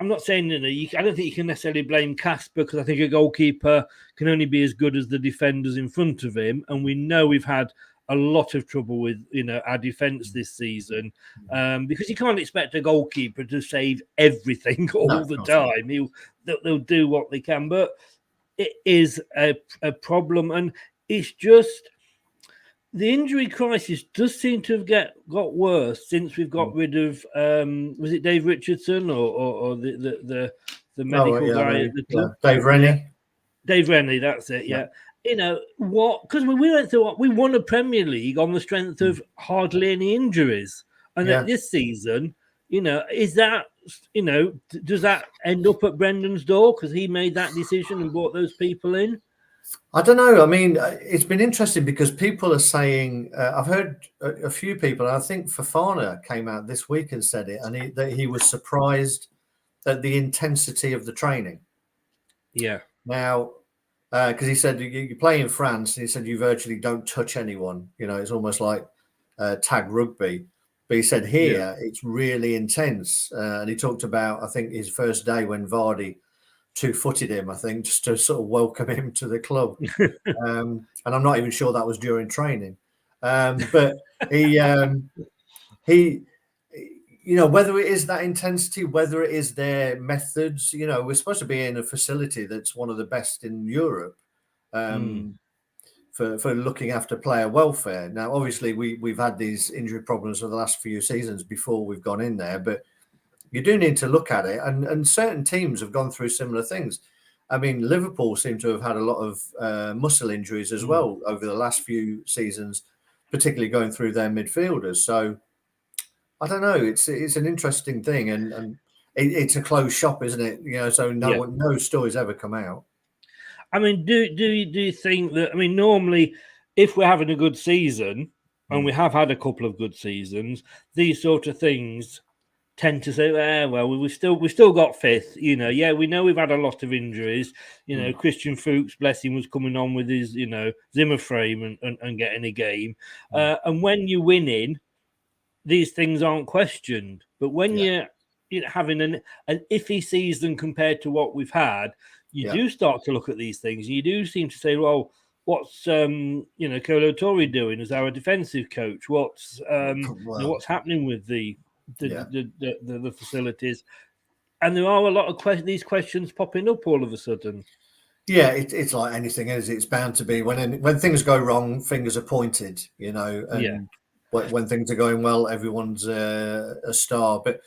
I'm not saying, I don't think you can necessarily blame Casper, because I think a goalkeeper can only be as good as the defenders in front of him. And we know we've had a lot of trouble with, our defence this season, because you can't expect a goalkeeper to save everything all the time. They'll do what they can, but it is a problem. And it's just... the injury crisis does seem to have got worse since we've got rid of was it Dave Richardson or the medical guy at the club? Dave Rennie. Dave Rennie, that's it. Yeah. What? Because we went through we won a Premier League on the strength of hardly any injuries, and this season, is that does that end up at Brendan's door because he made that decision and brought those people in? I don't know. I mean, it's been interesting because people are saying, I've heard a few people, I think Fofana came out this week and said it, and that he was surprised at the intensity of the training. Yeah. Now, because he said you play in France, and he said you virtually don't touch anyone. It's almost like tag rugby. But he said here it's really intense. And he talked about, I think, his first day when Vardy two-footed him, I think, just to sort of welcome him to the club. And I'm not even sure that was during training. But he whether it is that intensity, whether it is their methods, we're supposed to be in a facility that's one of the best in Europe for looking after player welfare. Now, obviously, we've had these injury problems for the last few seasons before we've gone in there, but you do need to look at it, and certain teams have gone through similar things. I mean, Liverpool seem to have had a lot of muscle injuries as well over the last few seasons, particularly going through their midfielders. So I don't know. It's an interesting thing, and it's a closed shop, isn't it? So no stories ever come out. I mean, do you think that? I mean, normally, if we're having a good season, and we have had a couple of good seasons, these sort of things tend to say, we've still got fifth. We know we've had a lot of injuries. Christian Fuchs, bless him, was coming on with his, Zimmer frame and getting a game. And when you're winning, these things aren't questioned. But when you're having an iffy season compared to what we've had, you do start to look at these things. You do seem to say, well, what's Kolo Torre doing as our defensive coach? What's what's happening with the facilities? And there are a lot of these questions popping up all of a sudden. Yeah, it's like anything, is it's bound to be when things go wrong, fingers are pointed, and when things are going well, everyone's a star. But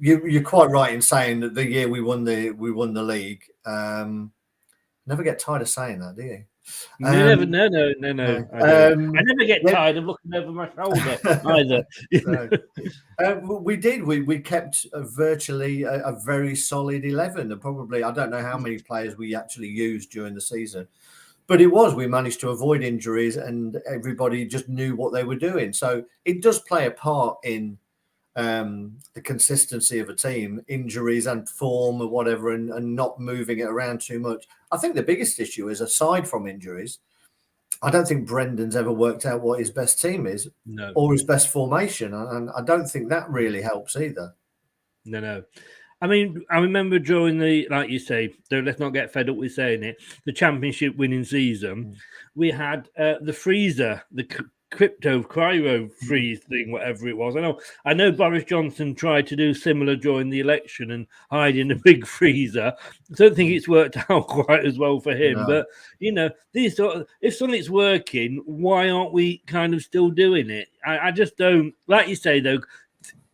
you're quite right in saying that the year we won the league. Never get tired of saying that, do you? No. I don't. I never get tired of looking over my shoulder either. We kept virtually a very solid 11, and probably I don't know how many players we actually used during the season, but we managed to avoid injuries, and everybody just knew what they were doing. So it does play a part in the consistency of a team, injuries and form or whatever, and not moving it around too much. I think the biggest issue is, aside from injuries, I don't think Brendan's ever worked out what his best team is or his best formation. And I don't think that really helps either. No. I mean, I remember during like you say, though, let's not get fed up with saying it, the championship winning season, we had the freezer, the crypto cryo freeze thing, whatever it was. I know Boris Johnson tried to do similar during the election and hide in a big freezer. I don't think it's worked out quite as well for him. No. But these if something's working, why aren't we kind of still doing it? I just don't. Like you say though,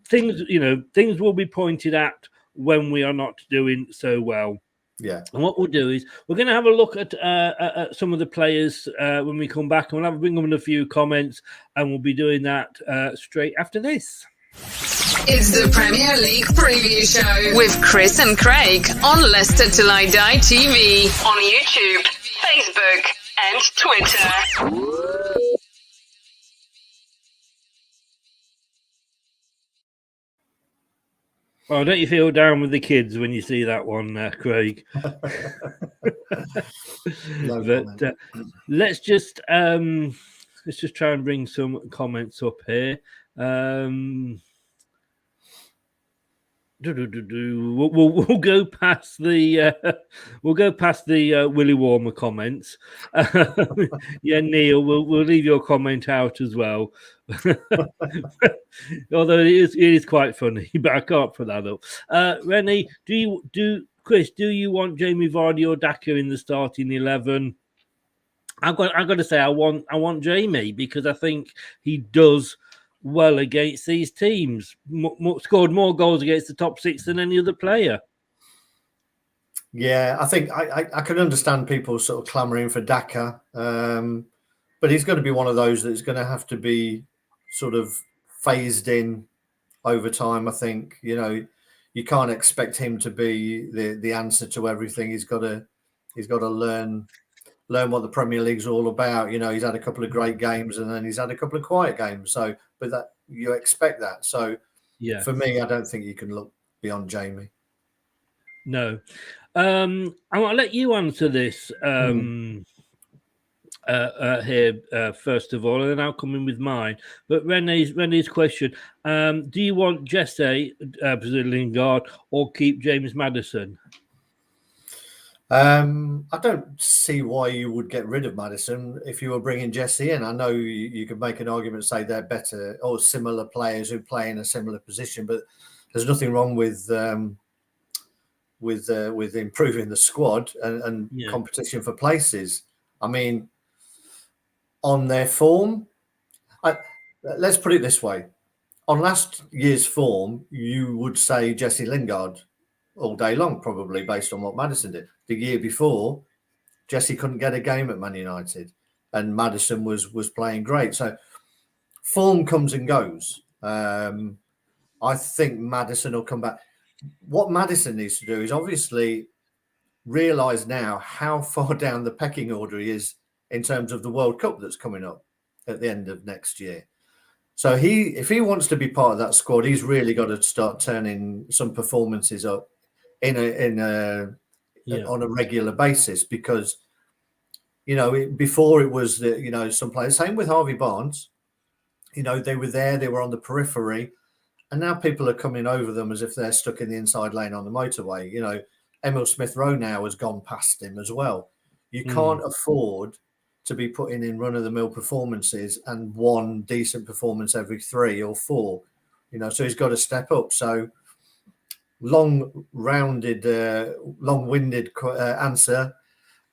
things will be pointed at when we are not doing so well. Yeah. And what we'll do is we're going to have a look at some of the players when we come back, and we'll bring them in a few comments, and we'll be doing that straight after this. It's the Premier League preview show with Chris and Craig on Leicester Till I Die TV on YouTube, Facebook, and Twitter. Oh, don't you feel down with the kids when you see that one, Craig? But let's just try and bring some comments up here. We'll go past the Willie Warmer comments. Yeah, Neil, we'll leave your comment out as well. Although it is quite funny, but I can't put that up. Rennie, Chris, do you want Jamie Vardy or Daka in the starting 11? I've got to say I want Jamie, because I think he does well against these teams. Scored more goals against the top six than any other player. Yeah, I think I can understand people sort of clamouring for Daka, but he's going to be one of those that's going to have to be sort of phased in over time. I think you can't expect him to be the answer to everything. He's got to learn what the Premier League's all about. He's had a couple of great games, and then he's had a couple of quiet games. So, but that you expect that. So, yeah, for me, I don't think you can look beyond Jamie. No, I want to let you answer this here first of all, and then I'll come in with mine. But Renee's question: do you want Jesse Lingard or keep James Maddison? I don't see why you would get rid of Maddison if you were bringing Jesse in. I know you could make an argument, say they're better or similar players who play in a similar position, but there's nothing wrong with improving the squad and competition for places. I mean, on their form, let's put it this way: on last year's form, you would say Jesse Lingard all day long, probably, based on what Maddison did. The year before, Jesse couldn't get a game at Man United, and Maddison was playing great. So form comes and goes. I think Maddison will come back. What Maddison needs to do is obviously realise now how far down the pecking order he is in terms of the World Cup that's coming up at the end of next year. So if he wants to be part of that squad, he's really got to start turning some performances up on a regular basis, because before it was that some players, same with Harvey Barnes, they were there, they were on the periphery, and now people are coming over them as if they're stuck in the inside lane on the motorway. Emil Smith-Rowe now has gone past him as well. You can't afford to be putting in run-of-the-mill performances and one decent performance every 3 or 4. So he's got to step up. So long-winded answer.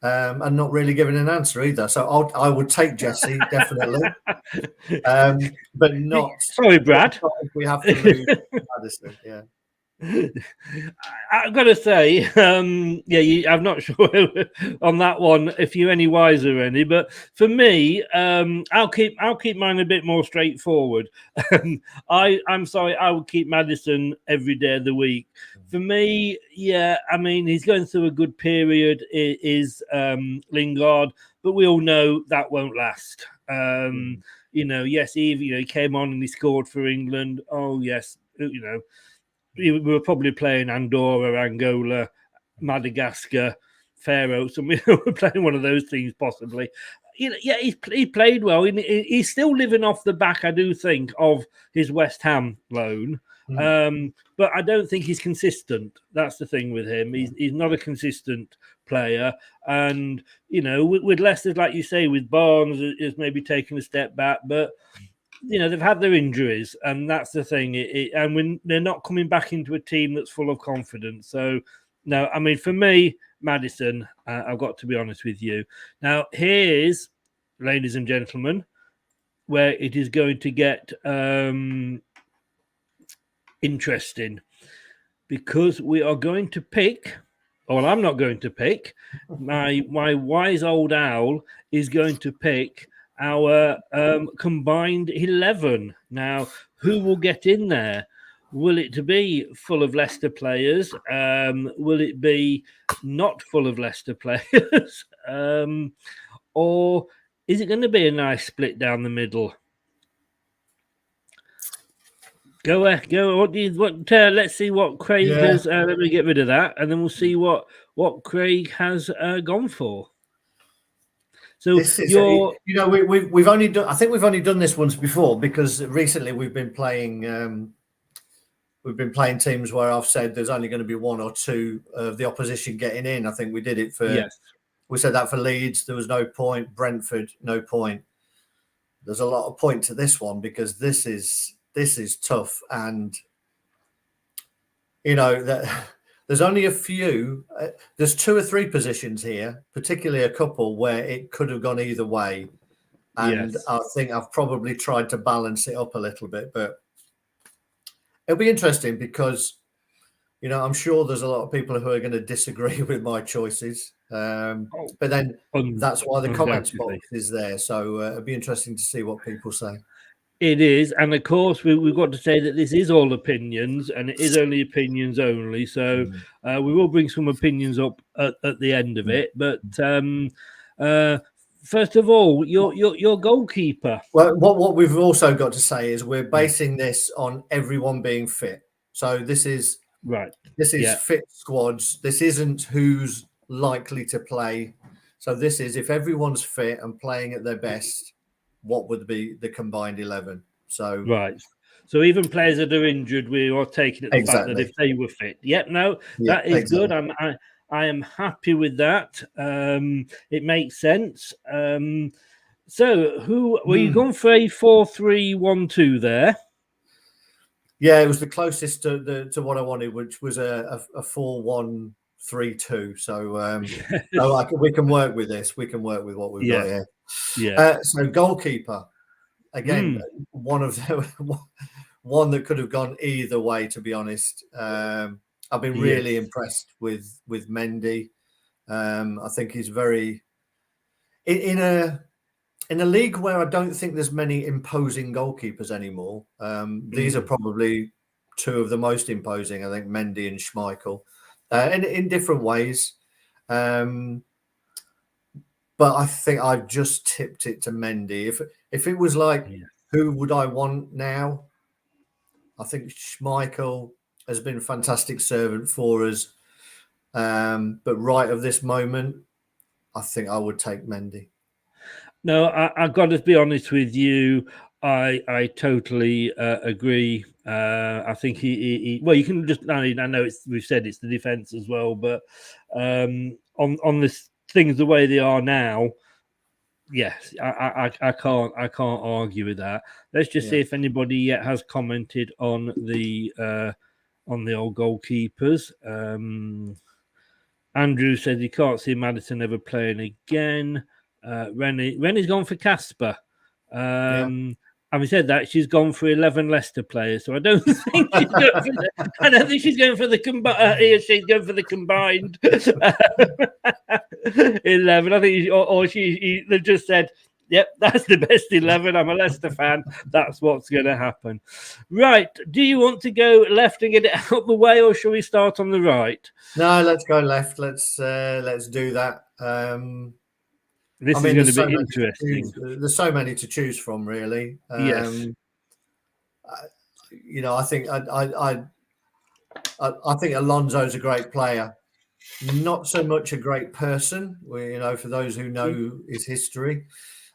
and not really giving an answer either. So I would take Jesse definitely, but not. Sorry, Brad. Not if we have to lose Maddison. Yeah. I've got to say, I'm not sure on that one if you're any wiser or any, but for me, I'll keep mine a bit more straightforward. I'm sorry, I would keep Maddison every day of the week. For me, yeah, I mean, he's going through a good period, is Lingard, but we all know that won't last. Yes, he came on and he scored for England. Oh, yes, we were probably playing Andorra, Angola, Madagascar, Faroe. So we were playing one of those teams possibly. He played well. He's still living off the back, I do think, of his West Ham loan. But I don't think he's consistent. That's the thing with him. He's not a consistent player. And, with Leicester, like you say, with Barnes, is maybe taking a step back. But they've had their injuries, and that's the thing. And when they're not coming back into a team that's full of confidence. So, no, I mean, for me, Maddison, I've got to be honest with you. Now, here's, ladies and gentlemen, where it is going to get interesting, because we are going to pick, or I'm not going to pick, my wise old owl is going to pick our combined 11. Now, who will get in there? Will it be full of Leicester players? Will it be not full of Leicester players? Or is it going to be a nice split down the middle? Go. Let's see what Craig has. Let me get rid of that, and then we'll see what Craig has gone for. So we've only done. I think we've only done this once before, because recently we've been playing teams where I've said there's only going to be one or two of the opposition getting in. I think we did it for. Yes. We said that for Leeds, there was no point. Brentford, no point. There's a lot of point to this one, because this is tough, and that. There's only a few. There's 2 or 3 positions here, particularly a couple where it could have gone either way. And yes. I think I've probably tried to balance it up a little bit, but it'll be interesting because, I'm sure there's a lot of people who are going to disagree with my choices. But then that's why the comments box is there. So it'll be interesting to see what people say. It is, and of course we've got to say that this is all opinions, and it is only opinions only. So we will bring some opinions up at the end of it. But first of all, your goalkeeper. Well, what we've also got to say is we're basing this on everyone being fit. So this is right. This is fit squads. This isn't who's likely to play. So this is if everyone's fit and playing at their best, what would be the combined 11? So right. So even players that are injured, we are taking it the fact that if they were fit. Yep, no, that is good. I am happy with that. It makes sense. So who were you going for? A 4-3-1-2 there? Yeah, it was the closest to what I wanted, which was a 4-1-3-2. So we can work with this. We can work with what we've got here. Yeah. So goalkeeper, again, one that could have gone either way. To be honest, I've been really impressed with Mendy. I think he's very in a league where I don't think there's many imposing goalkeepers anymore. These are probably 2 of the most imposing. I think Mendy and Schmeichel, in different ways. But I think I've just tipped it to Mendy. If it was like, who would I want now? I think Schmeichel has been a fantastic servant for us. But right at this moment, I think I would take Mendy. No, I've got to be honest with you. I totally agree. I think he well, you can just. I know we've said it's the defense as well, but on this things the way they are now, yes, I can't argue with that. Let's just see if anybody yet has commented on the old goalkeepers. Andrew says he can't see Maddison ever playing again. Rennie's gone for Casper. Having said that, she's gone for 11 Leicester players, so I don't think she's going for I don't think she's going for the she's going for the combined 11. I think they've just said, "Yep, that's the best 11. I'm a Leicester fan. That's what's going to happen." Right? Do you want to go left and get it out the way, or shall we start on the right? No, let's go left. Let's do that. This is going to be interesting. There's so many to choose from, really. Yes. I think I think Alonso's a great player. Not so much a great person, for those who know his history.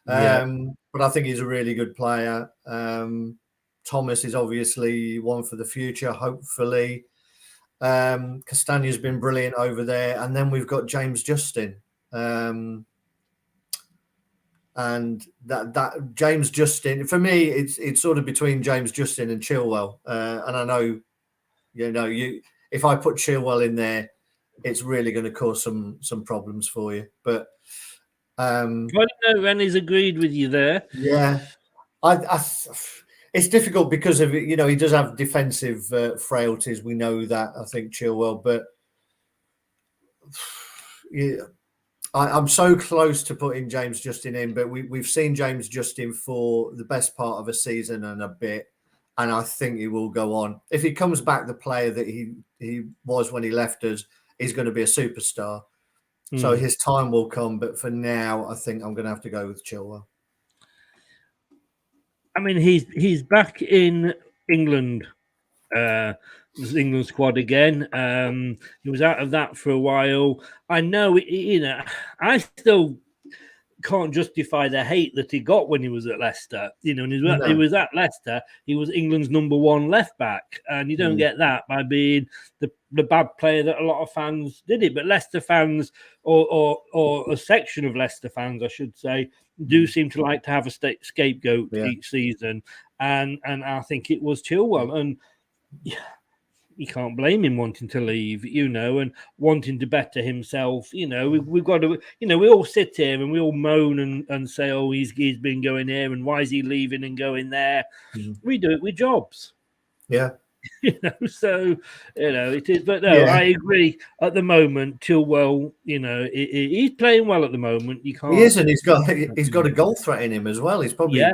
But I think he's a really good player. Thomas is obviously one for the future, hopefully. Castagna's been brilliant over there. And then we've got James Justin. And that James Justin, for me, it's sort of between James Justin and Chilwell. And I know, if I put Chilwell in there, it's really going to cause some problems for you. But Rennie's agreed with you there. Yeah, it's difficult because of he does have defensive frailties. We know that. I think Chilwell, but yeah. I'm so close to putting James Justin in, but we've seen James Justin for the best part of a season and a bit, and I think he will go on. If he comes back the player that he was when he left us, he's going to be a superstar. So his time will come, but for now, I think I'm going to have to go with Chilwell. I mean, he's back in England. England squad again. He was out of that for a while. I know, I still can't justify the hate that he got when he was at Leicester. He was at Leicester. He was England's number one left back, and you don't get that by being the bad player that a lot of fans did it. But Leicester fans, or a section of Leicester fans, I should say, do seem to like to have a scapegoat each season, and I think it was Chilwell, and you can't blame him wanting to leave, and wanting to better himself. We've got to, we all sit here and we all moan and say, oh, he's been going here and why is he leaving and going there? We do it with jobs. Yeah. So, it is. But no, I agree. At the moment, Chilwell, he's playing well at the moment. You can't. He is, and he's got a goal threat in him as well. He's probably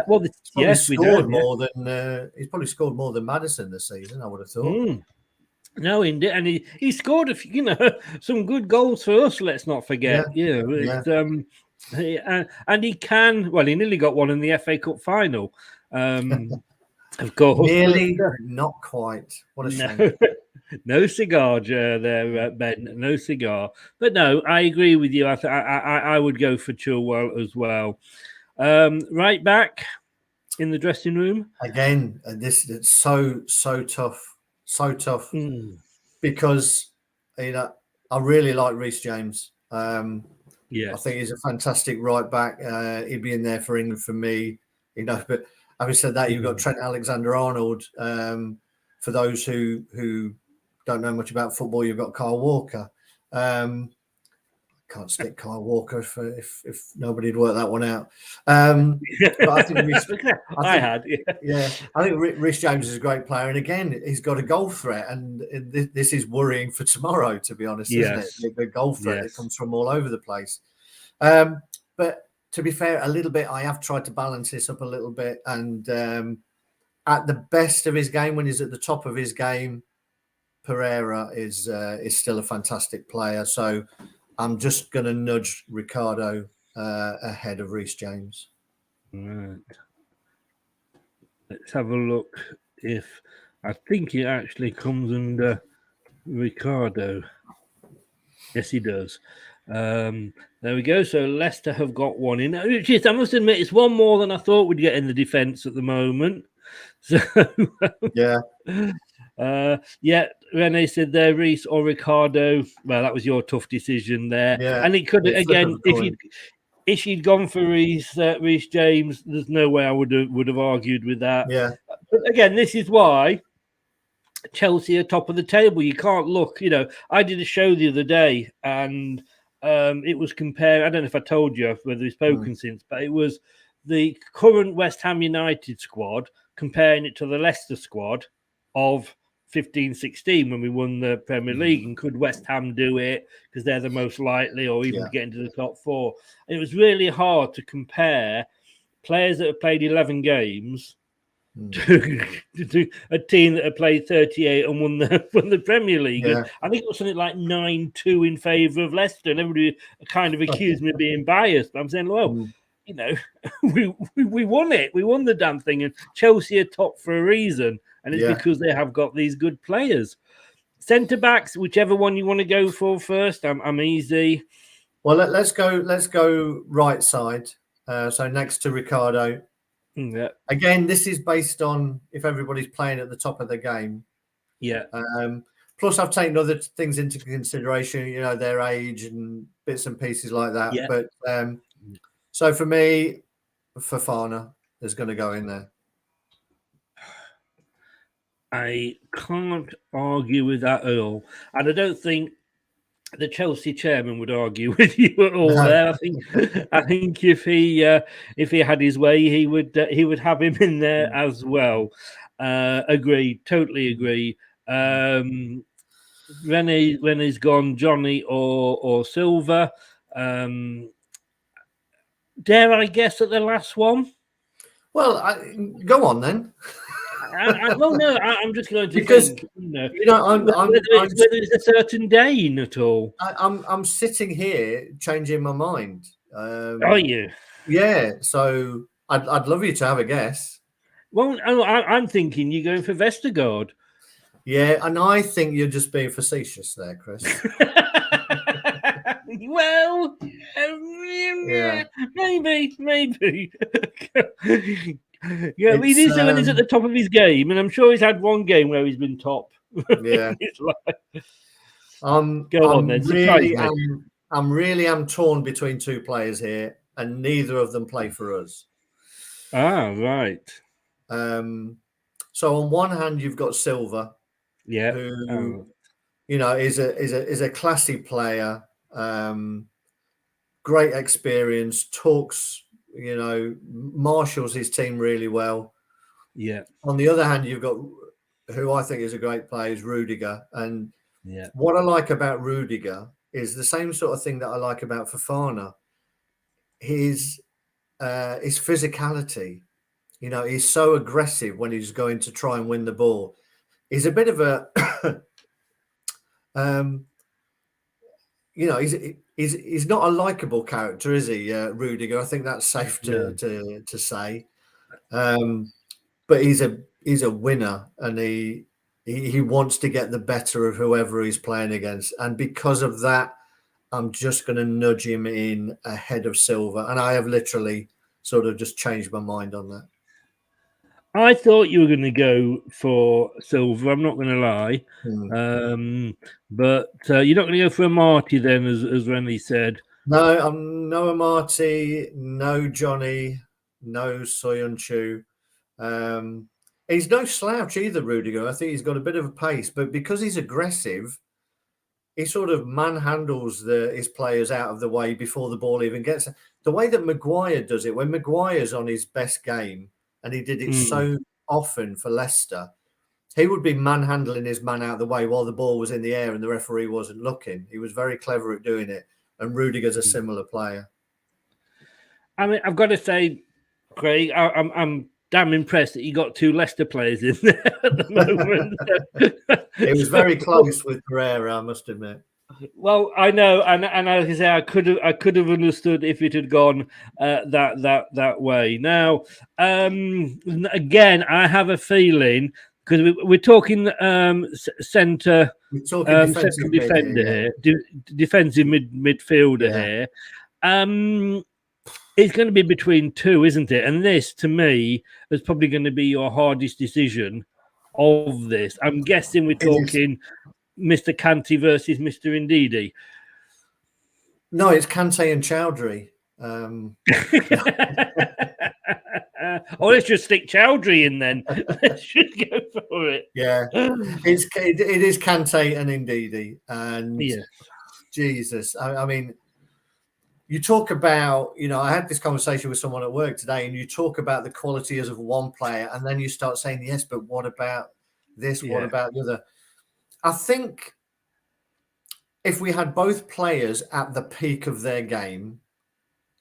scored more than he's probably scored more than Maddison this season, I would have thought. No, indeed, and he scored some good goals for us. Let's not forget. And he can. Well, he nearly got one in the FA Cup final. Of course, nearly, not quite. What a shame. No cigar there, Ben. No cigar. But no, I agree with you. I would go for Chilwell as well. Right back in the dressing room again. This is so tough. So tough because I really like Reece James. I think he's a fantastic right back. He'd be in there for England for me. But having said that, you've got Trent Alexander-Arnold. For those who don't know much about football, you've got Kyle Walker. Can't stick Kyle Walker if nobody had worked that one out. But I think I think Reece James is a great player, and again, he's got a goal threat, and this is worrying for tomorrow, to be honest, isn't it? The goal threat that comes from all over the place. But to be fair, a little bit, I have tried to balance this up a little bit, and at the best of his game, when he's at the top of his game, Pereira is still a fantastic player. So I'm just going to nudge Ricardo ahead of Reece James. Right. Let's have a look if I think it actually comes under Ricardo. Yes, he does. There we go. So Leicester have got one in. Which is, I must admit, it's one more than I thought we'd get in the defence at the moment. So Rene said there, Reece or Ricardo. Well, that was your tough decision there. Yeah. And it could again, if she'd gone for Reece James, there's no way I would have argued with that. Yeah. But again, this is why Chelsea are top of the table. You can't look, I did a show the other day and it was compared. I don't know if I told you whether we've spoken since, but it was the current West Ham United squad comparing it to the Leicester squad of 15-16 when we won the Premier League. And could West Ham do it because they're the most likely, or even get into the top four? And it was really hard to compare players that have played 11 games to a team that had played 38 and won the Premier League. Yeah. I think it was something like 9-2 in favour of Leicester, and everybody kind of accused me of being biased. But I'm saying, well, we won it. We won the damn thing, and Chelsea are top for a reason, and it's because they have got these good players. Centre backs, whichever one you want to go for first. I'm easy. Well, let's go right side. So next to Ricardo. Yeah. Again, this is based on if everybody's playing at the top of the game. Yeah. Plus, I've taken other things into consideration, their age and bits and pieces like that. Yeah. But so for me, Fofana is going to go in there. I can't argue with that at all. And I don't think the Chelsea chairman would argue with you at all there. I think if he had his way, he would have him in there as well. Agree, totally agree. Rene's gone, Johnny or Silva. Dare I guess at the last one? Well, go on then. I'm just going to because think, whether it's a certain Dane at all. I'm sitting here changing my mind. Are you? Yeah. So I'd love you to have a guess. Well, I'm thinking you're going for Vestergaard. Yeah, and I think you're just being facetious there, Chris. Well, maybe. Yeah, he is when he's at the top of his game, and I'm sure he's had one game where he's been top. Yeah. I'm really torn between two players here, and neither of them play for us. Ah, right. So on one hand, you've got Silva, who is a classy player, great experience, talks, marshals his team really well. Yeah. On the other hand, you've got who I think is a great player is Rudiger, and what I like about Rudiger is the same sort of thing that I like about Fofana. His physicality. He's so aggressive when he's going to try and win the ball. He's a bit of a, he's not a likable character, is he, Rudiger? I think that's safe to say. But he's a winner, and he wants to get the better of whoever he's playing against, and because of that, I'm just going to nudge him in ahead of Silva, and I have literally sort of just changed my mind on that. I thought you were going to go for Silva. I'm not going to lie, but you're not going to go for Marty then, as Renly said. No, I'm no Marty, no Johnny, no Soyuncu. He's no slouch either, Rudiger. I think he's got a bit of a pace, but because he's aggressive, he sort of manhandles his players out of the way before the ball even gets. The way that Maguire does it, when Maguire's on his best game, and he did it so often for Leicester, he would be manhandling his man out of the way while the ball was in the air and the referee wasn't looking. He was very clever at doing it, and Rudiger's a similar player. I mean, I've got to say, Craig, I'm damn impressed that you got two Leicester players in there at the moment. It was very close with Pereira, I must admit. Well, I know, and like I say, I could have understood if it had gone that way. Now, again, I have a feeling because we're talking centre, defensive defender here, defensive midfielder here. It's going to be between two, isn't it? And this, to me, is probably going to be your hardest decision of this. I'm guessing we're talking Mr. Kante versus Mr. Ndidi. No, it's Kante and Chowdhury. let's just stick Chowdhury in then. Let's just go for it. Yeah, it is Kante and Ndidi, and Yes. Jesus, I mean, you talk about, I had this conversation with someone at work today, and you talk about the qualities of one player, and then you start saying, yes, but what about this? What about the other? I think if we had both players at the peak of their game,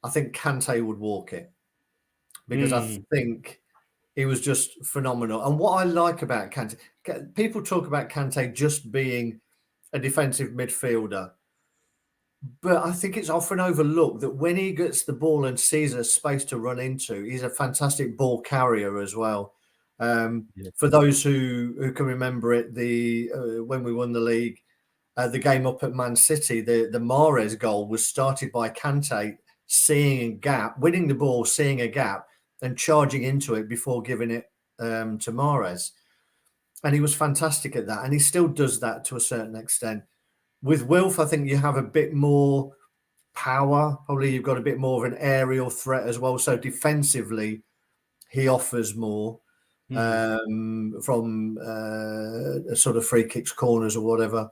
I think Kante would walk it, because I think he was just phenomenal. And what I like about Kante, people talk about Kante just being a defensive midfielder, but I think it's often overlooked that when he gets the ball and sees a space to run into, he's a fantastic ball carrier as well. For those who can remember it, when we won the league, the game up at Man City, the Mahrez goal was started by Kante seeing a gap, winning the ball, seeing a gap, and charging into it before giving it to Mahrez. And he was fantastic at that, and he still does that to a certain extent. With Wilf, I think you have a bit more power. Probably you've got a bit more of an aerial threat as well. So defensively, he offers more from sort of free kicks, corners, or whatever.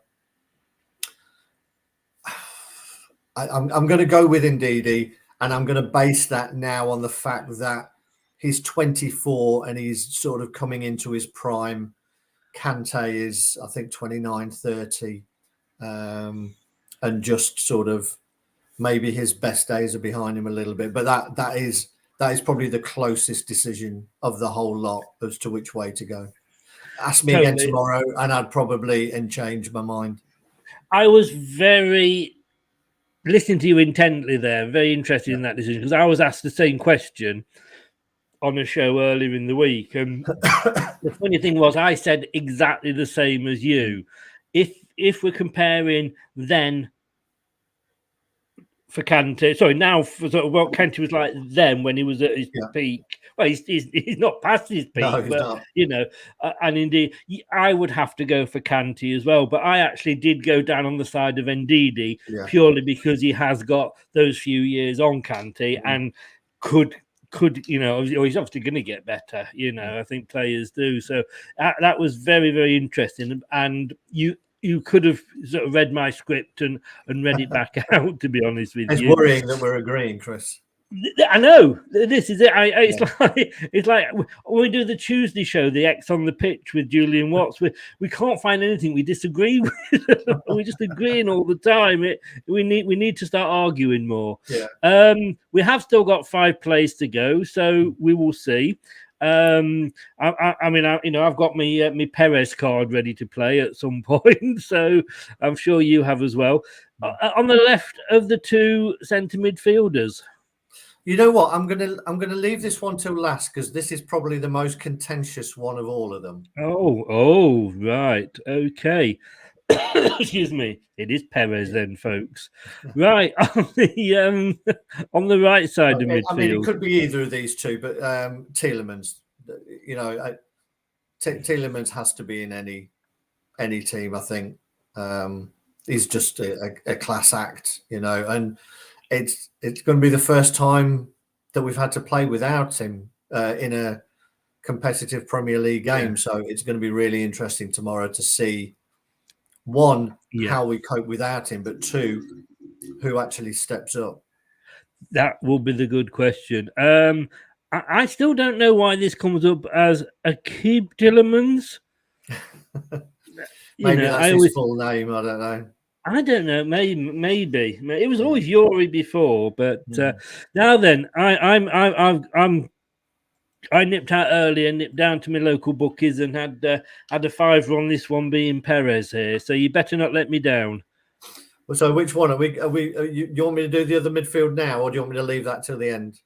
I'm going to go with Ndidi, and I'm going to base that now on the fact that he's 24 and he's sort of coming into his prime. Kante is, I think, 29, 30. And just sort of maybe his best days are behind him a little bit, but that is probably the closest decision of the whole lot as to which way to go. Ask me again tomorrow, and I'd probably change my mind. I was very listening to you intently there, very interested in that decision, because I was asked the same question on a show earlier in the week, and the funny thing was I said exactly the same as you. If we're comparing then for Kante, sorry, now for sort of what Kante was like then when he was at his peak. Well, he's not past his peak, no, he's but not. And indeed, I would have to go for Kante as well. But I actually did go down on the side of Ndidi purely because he has got those few years on Kante and could he's obviously going to get better. I think players do. So that was very, very interesting, and you could have sort of read my script and read it back out, to be honest with you. It's worrying that we're agreeing, Chris. I know. This is it. It's like when we do the Tuesday show, the X on the Pitch with Julian Watts, we can't find anything we disagree with. We're just agreeing all the time. We need to start arguing more. Yeah. We have still got 5 plays to go, so we will see. I mean, I've got my Perez card ready to play at some point, so I'm sure you have as well. On the left of the 2 centre midfielders, you know what? I'm gonna leave this one till last because this is probably the most contentious one of all of them. Oh, right, okay. Excuse me. It is Perez then, folks. Right on the right side of midfield. I mean, it could be either of these two, but Tielemans. Tielemans has to be in any team. I think he's just a class act, and it's going to be the first time that we've had to play without him in a competitive Premier League game. So it's going to be really interesting tomorrow to see. 1, how we cope without him, but 2, who actually steps up. That will be the good question. I still don't know why this comes up as Akib Tielemans. Maybe that's his full name. I don't know. I don't know. Maybe it was always Yuri before, but now then, I nipped out early and nipped down to my local bookies and had a £5 on this one being Perez here. So you better not let me down. Well, so which one are we? You want me to do the other midfield now, or do you want me to leave that till the end?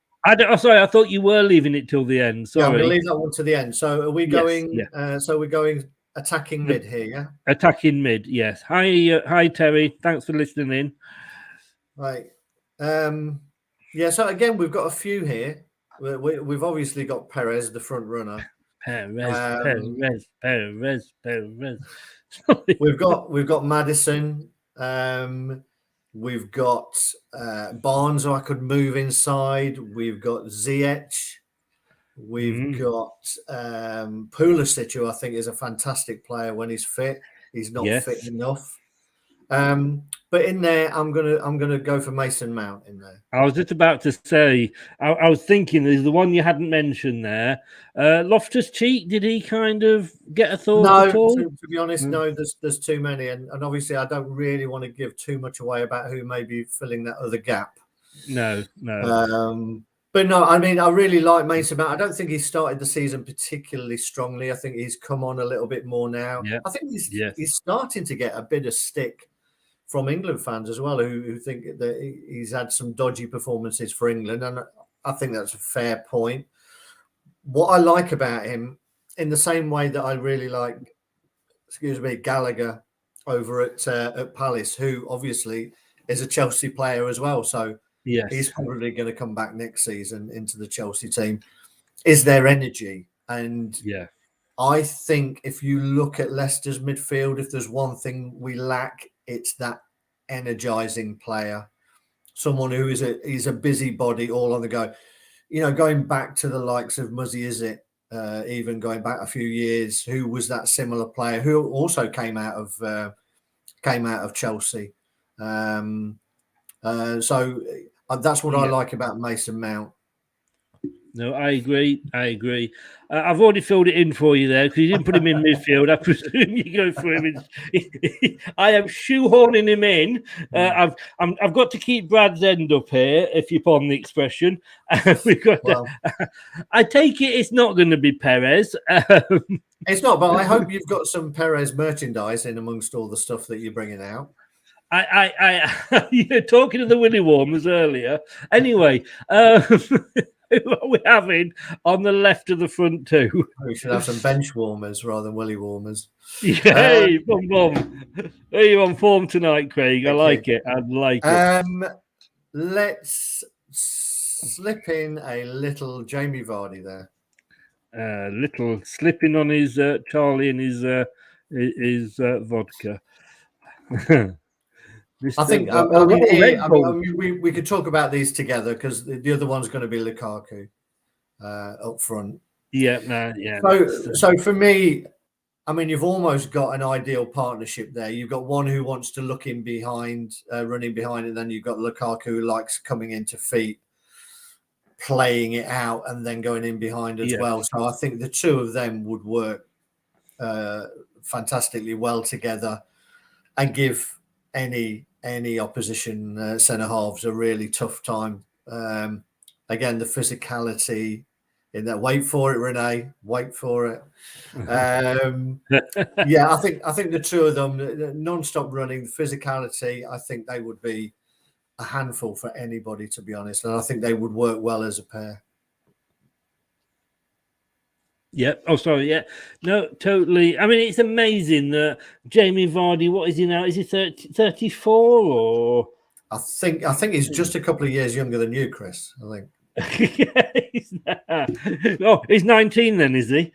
Sorry, I thought you were leaving it till the end. Sorry, I'm going to leave that one to the end. So are we going? Yes, so we're going attacking mid here, yeah. Attacking mid, yes. Hi, Terry. Thanks for listening in. Right. So again, we've got a few here. We've obviously got Perez, the front runner. Perez. We've got Maddison. We've got Barnes, who I could move inside. We've got Ziyech. We've got Pulisic, who I think is a fantastic player when he's fit. He's not fit enough. But in there, I'm gonna go for Mason Mount in there. I was just about to say, I was thinking there's the one you hadn't mentioned there. Loftus-Cheek, did he kind of get a thought at all? To be honest, no. There's too many, and obviously I don't really want to give too much away about who may be filling that other gap. No. But no, I mean, I really like Mason Mount. I don't think he started the season particularly strongly. I think he's come on a little bit more now. Yeah. I think he's starting to get a bit of stick from England fans as well, who think that he's had some dodgy performances for England, and I think that's a fair point. What I like about him, in the same way that I really like, Gallagher over at Palace, who obviously is a Chelsea player as well, so he's probably going to come back next season into the Chelsea team, is their energy. And I think if you look at Leicester's midfield, if there's one thing we lack, it's that energizing player, someone who is a busybody, all on the go. You know, going back to the likes of Muzzy Izzet, even going back a few years, who was that similar player who also came out of Chelsea. So that's what I like about Mason Mount. No, I agree. I've already filled it in for you there because you didn't put him in midfield. I presume you go for him. I am shoehorning him in. I've got to keep Brad's end up here, if you pardon the expression. I take it it's not going to be Perez. It's not, but I hope you've got some Perez merchandise in amongst all the stuff that you're bringing out. You're talking to the Willy Warmers earlier. Anyway. Who are we having on the left of the front two? We should have some bench warmers rather than willy warmers. Yay, boom. Are you on form tonight, Craig? I like it. Let's slip in a little Jamie Vardy there. Little slipping on his Charlie and his vodka. I think we could talk about these together because the other one's going to be Lukaku up front. So for me, I mean, you've almost got an ideal partnership there. You've got one who wants to look in behind, running behind, and then you've got Lukaku who likes coming into feet, playing it out, and then going in behind as well. So I think the two of them would work fantastically well together and give any opposition centre halves a really tough time. Again, the physicality in that. Wait for it, Renee. Wait for it. I think the two of them, non-stop running, the physicality. I think they would be a handful for anybody, to be honest, and I think they would work well as a pair. Yeah. Oh, sorry. Yeah. No, totally. I mean, it's amazing that Jamie Vardy, what is he now? Is he 34 or? I think he's just a couple of years younger than you, Chris. I think. He's 19 then, is he?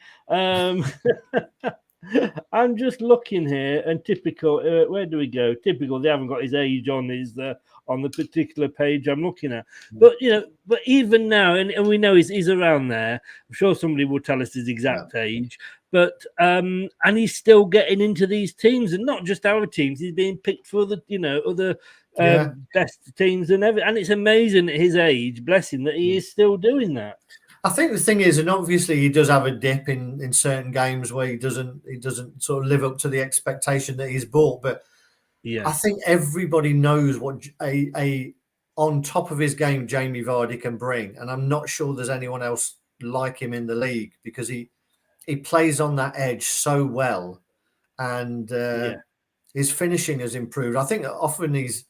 I'm just looking here, and typical. Where do we go? Typical. They haven't got his age on the particular page I'm looking at. But but even now, and we know he's around there. I'm sure somebody will tell us his exact age. But and he's still getting into these teams, and not just our teams. He's being picked for the other best teams and everything. And it's amazing at his age, bless him, that he is still doing that. I think the thing is, and obviously he does have a dip in certain games where he doesn't sort of live up to the expectation that he's brought. But I think everybody knows what a on top of his game Jamie Vardy can bring, and I'm not sure there's anyone else like him in the league because he plays on that edge so well, and his finishing has improved. I think often he's.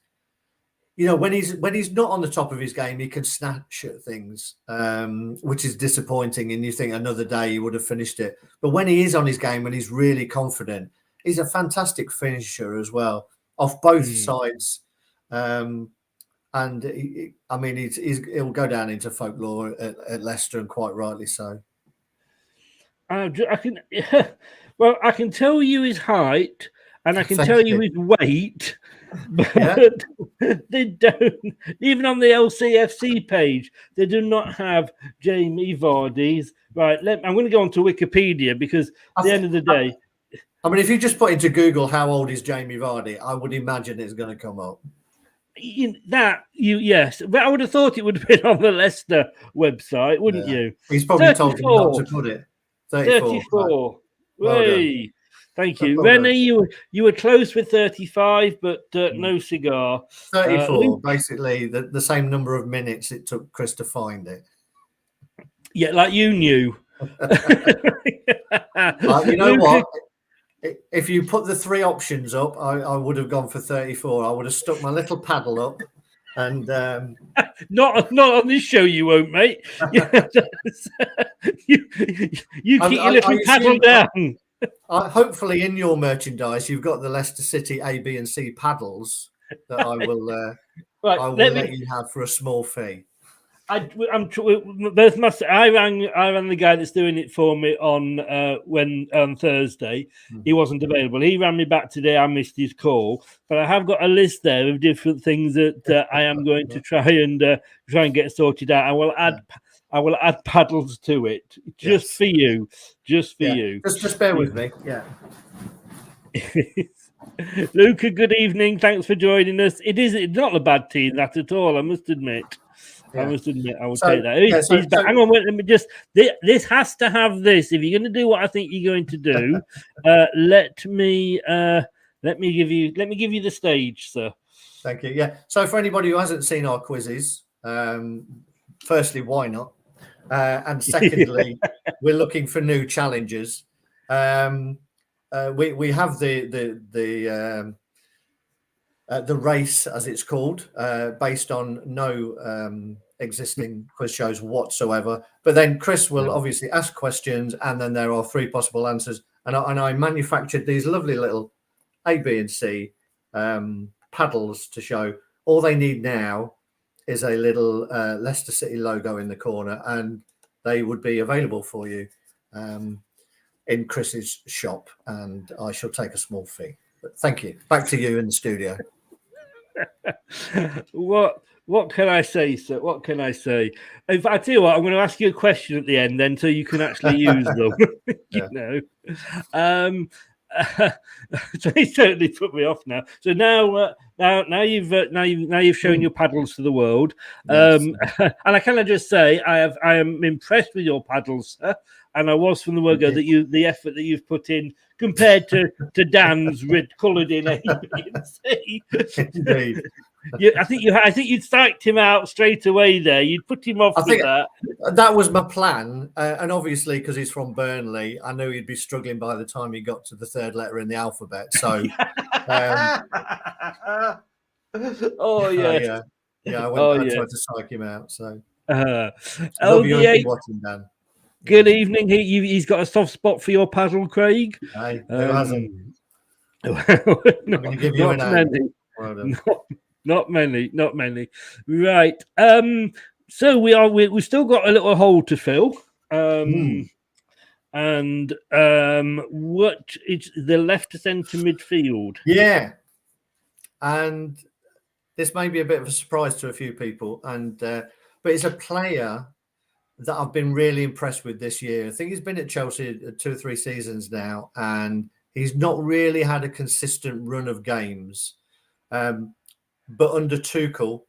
When he's not on the top of his game, he can snatch at things, which is disappointing. And you think another day he would have finished it. But when he is on his game and he's really confident, he's a fantastic finisher as well, off both sides. He'll go down into folklore at Leicester, and quite rightly so. I can tell you his height, and I can tell you his weight. but Yeah. they don't. Even on the LCFC page, they do not have Jamie Vardy's. Right, I'm going to go on to Wikipedia because at the end of the day, I mean, if you just put into Google how old is Jamie Vardy, I would imagine it's going to come up. Yes, but I would have thought it would have been on the Leicester website, wouldn't you? He's probably told him not to put it. 34. Well Hey, thank you. Well Rennie, you were close with 35, but no cigar. 34, basically the same number of minutes it took Chris to find it. Yeah, like you knew. You know what? If you put the three options up, I would have gone for 34. I would have stuck my little paddle up, and not on this show, you won't, mate. you keep your little paddle down. Hopefully, in your merchandise, you've got the Leicester City A, B, and C paddles that I will let you have for a small fee. I rang the guy that's doing it for me on Thursday. He wasn't available. He rang me back today. I missed his call, but I have got a list there of different things that I am going to try and get sorted out. I will add paddles to it just for you, Just bear with me. Yeah. Luca, good evening. Thanks for joining us. It's not a bad team, that at all. I must admit. Yeah. I will take that. Hang on, wait, let me just. This has to have this. If you're going to do what I think you're going to do, let me give you the stage, sir. Thank you. Yeah. So for anybody who hasn't seen our quizzes, firstly, why not? And secondly, we're looking for new challenges. We have the race, as it's called, based on no existing quiz shows whatsoever. But then Chris will obviously ask questions, and then there are three possible answers. And I manufactured these lovely little A, B, and C paddles to show. All they need now is a little Leicester City logo in the corner, and they would be available for you in Chris's shop, and I shall take a small fee. But thank you. Back to you in the studio. What can I say, sir? What can I say? If I tell you what, I'm going to ask you a question at the end, then, so you can actually use them. You know, so he certainly put me off now. So now you've shown your paddles to the world, and I cannot just say I am impressed with your paddles, sir. And I was from the word go that the effort that you've put in compared to Dan's coloured in A, B, and C. Indeed. I think you'd psyched him out straight away there. You'd put him off with that. That was my plan. And obviously, because he's from Burnley, I knew he'd be struggling by the time he got to the third letter in the alphabet. So, I tried to psych him out. So, LBA, watching, Dan. Good evening. He's got a soft spot for your paddle, Craig. Hey, who hasn't? I'm going to give you Not many. Right. So we've still got a little hole to fill. And what is the left to centre midfield? Yeah. And this may be a bit of a surprise to a few people, but it's a player that I've been really impressed with this year. I think he's been at Chelsea 2 or 3 seasons now, and he's not really had a consistent run of games. But under Tuchel,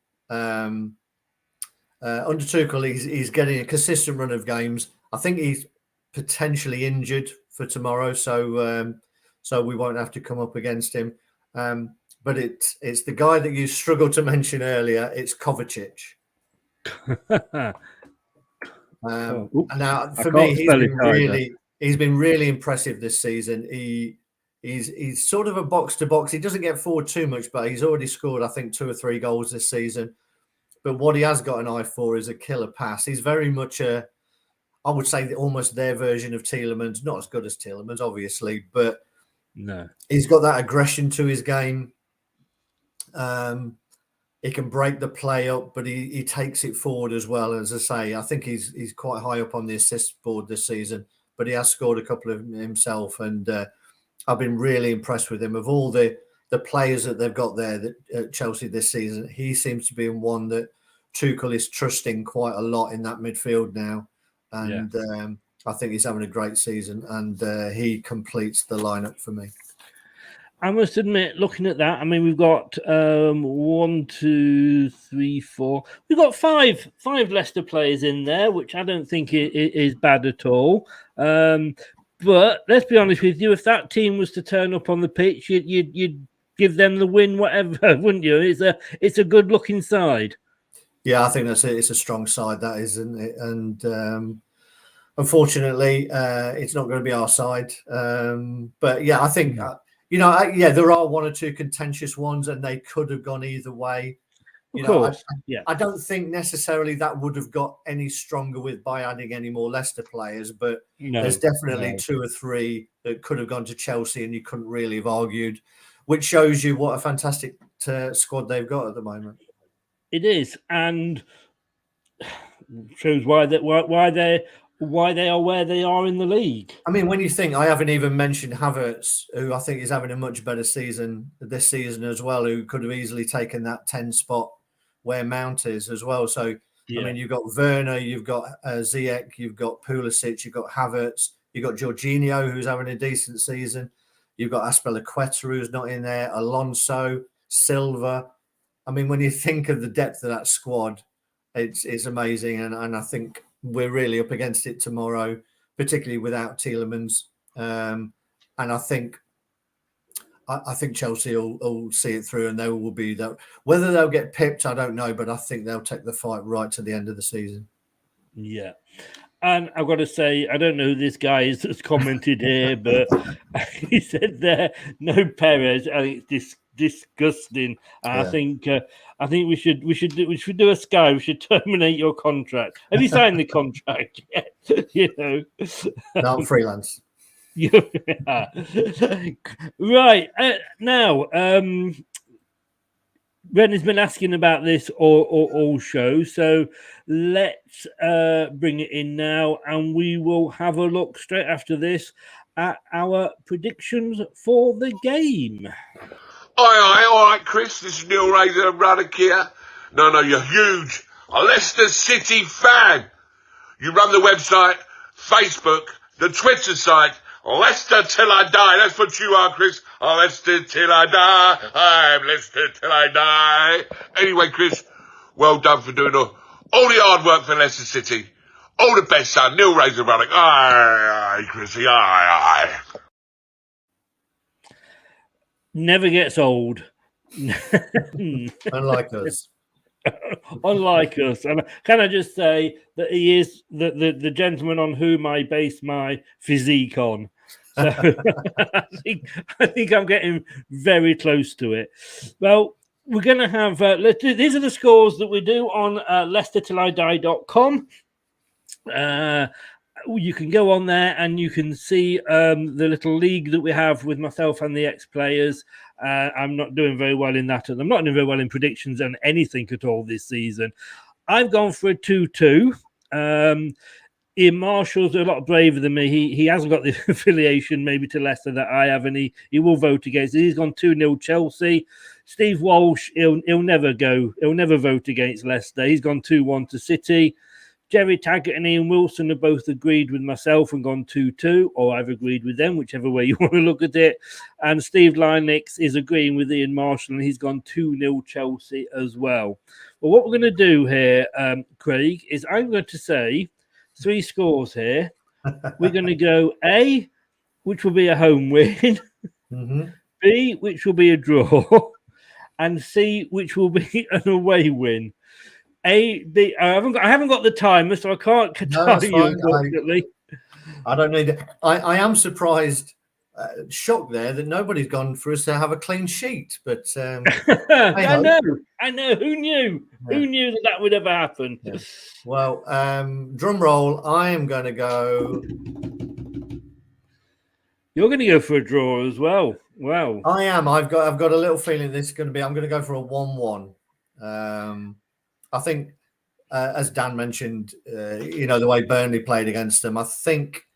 he's getting a consistent run of games. I think he's potentially injured for tomorrow, so we won't have to come up against him. But it's the guy that you struggled to mention earlier. It's Kovacic. Now, for me, he's been really impressive this season. He's sort of a box to box. He doesn't get forward too much, but he's already scored, I think, 2 or 3 goals this season. But what he has got an eye for is a killer pass. He's very much I would say, almost their version of Tielemans. Not as good as Tielemans, obviously, but no, he's got that aggression to his game. He can break the play up, but he takes it forward as well. As I say, I think he's quite high up on the assist board this season, but he has scored a couple of himself, and I've been really impressed with him. Of all the the players that they've got there at Chelsea this season, he seems to be in one that Tuchel is trusting quite a lot in that midfield now. And I think he's having a great season, and he completes the lineup for me. I must admit, looking at that, I mean, we've got 1, 2, 3, 4. We've got five Leicester players in there, which I don't think is bad at all. But let's be honest with you, if that team was to turn up on the pitch, you'd give them the win, whatever, wouldn't you? It's a good-looking side. Yeah, I think that's it. It's a strong side, that is, isn't it? And unfortunately, it's not going to be our side. But yeah, I think there are 1 or 2 contentious ones, and they could have gone either way. I don't think necessarily that would have got any stronger by adding any more Leicester players, but there's definitely 2 or 3 that could have gone to Chelsea, and you couldn't really have argued, which shows you what a fantastic squad they've got at the moment. It is, and shows why they are where they are in the league. I mean, when you think, I haven't even mentioned Havertz, who I think is having a much better season this season as well, who could have easily taken that 10 spot where Mount is as well. So, I mean, you've got Werner, you've got Ziyech, you've got Pulisic, you've got Havertz, you've got Jorginho, who's having a decent season. You've got Azpilicueta, who's not in there, Alonso, Silva. I mean, when you think of the depth of that squad, it's amazing. And I think we're really up against it tomorrow, particularly without Tielemans. And I think Chelsea will see it through, and they will be that. Whether they'll get pipped, I don't know, but I think they'll take the fight right to the end of the season. Yeah. And I've got to say, I don't know who this guy is that's commented here, but he said there, no Perez. I think it's disgusting. I think we should do a Sky. We should terminate your contract. Have you signed the contract yet? No, I'm freelance. Right now, Ren has been asking about this all show, so let's bring it in now, and we will have a look straight after this at our predictions for the game. All right, Chris. This is Neil Razor Ruddock here. No, you're huge. A Leicester City fan. You run the website, Facebook, the Twitter site, Leicester Till I Die. That's what you are, Chris. Leicester Till I Die. I'm Leicester Till I Die. Anyway, Chris, well done for doing all the hard work for Leicester City. All the best, son. Neil Razor Ruddock. Aye, Chrissy. Aye. Never gets old. Unlike us. Unlike us. And can I just say that he is the gentleman on whom I base my physique on. So I think I'm getting very close to it. Well, we're going to have these are the scores that we do on LeicesterTillIDie.com. You can go on there and you can see the little league that we have with myself and the ex-players. I'm not doing very well in that. I'm not doing very well in predictions and anything at all this season. I've gone for a 2-2. Ian Marshall's a lot braver than me. He hasn't got the affiliation maybe to Leicester that I have, and he will vote against it. He's gone 2-0 Chelsea. Steve Walsh, he'll never vote against Leicester. He's gone 2-1 to City. Jerry Taggart and Ian Wilson have both agreed with myself and gone 2-2, or I've agreed with them, whichever way you want to look at it. And Steve Linux is agreeing with Ian Marshall, and he's gone 2-0 Chelsea as well. Well, what we're going to do here, Craig, is I'm going to say 3 scores here. We're going to go A, which will be a home win, B, which will be a draw, and C, which will be an away win. A, B. I haven't got the timer, so I can't tell you. Unfortunately, I don't need it. I am surprised, shocked there that nobody's gone for us to have a clean sheet. But I know. Who knew? Yeah. Who knew that would ever happen? Yeah. Well, drum roll. I am going to go. You're going to go for a draw as well. Wow. I am. I've got a little feeling this is going to be. I'm going to go for a 1-1. I think, as Dan mentioned, the way Burnley played against them, I think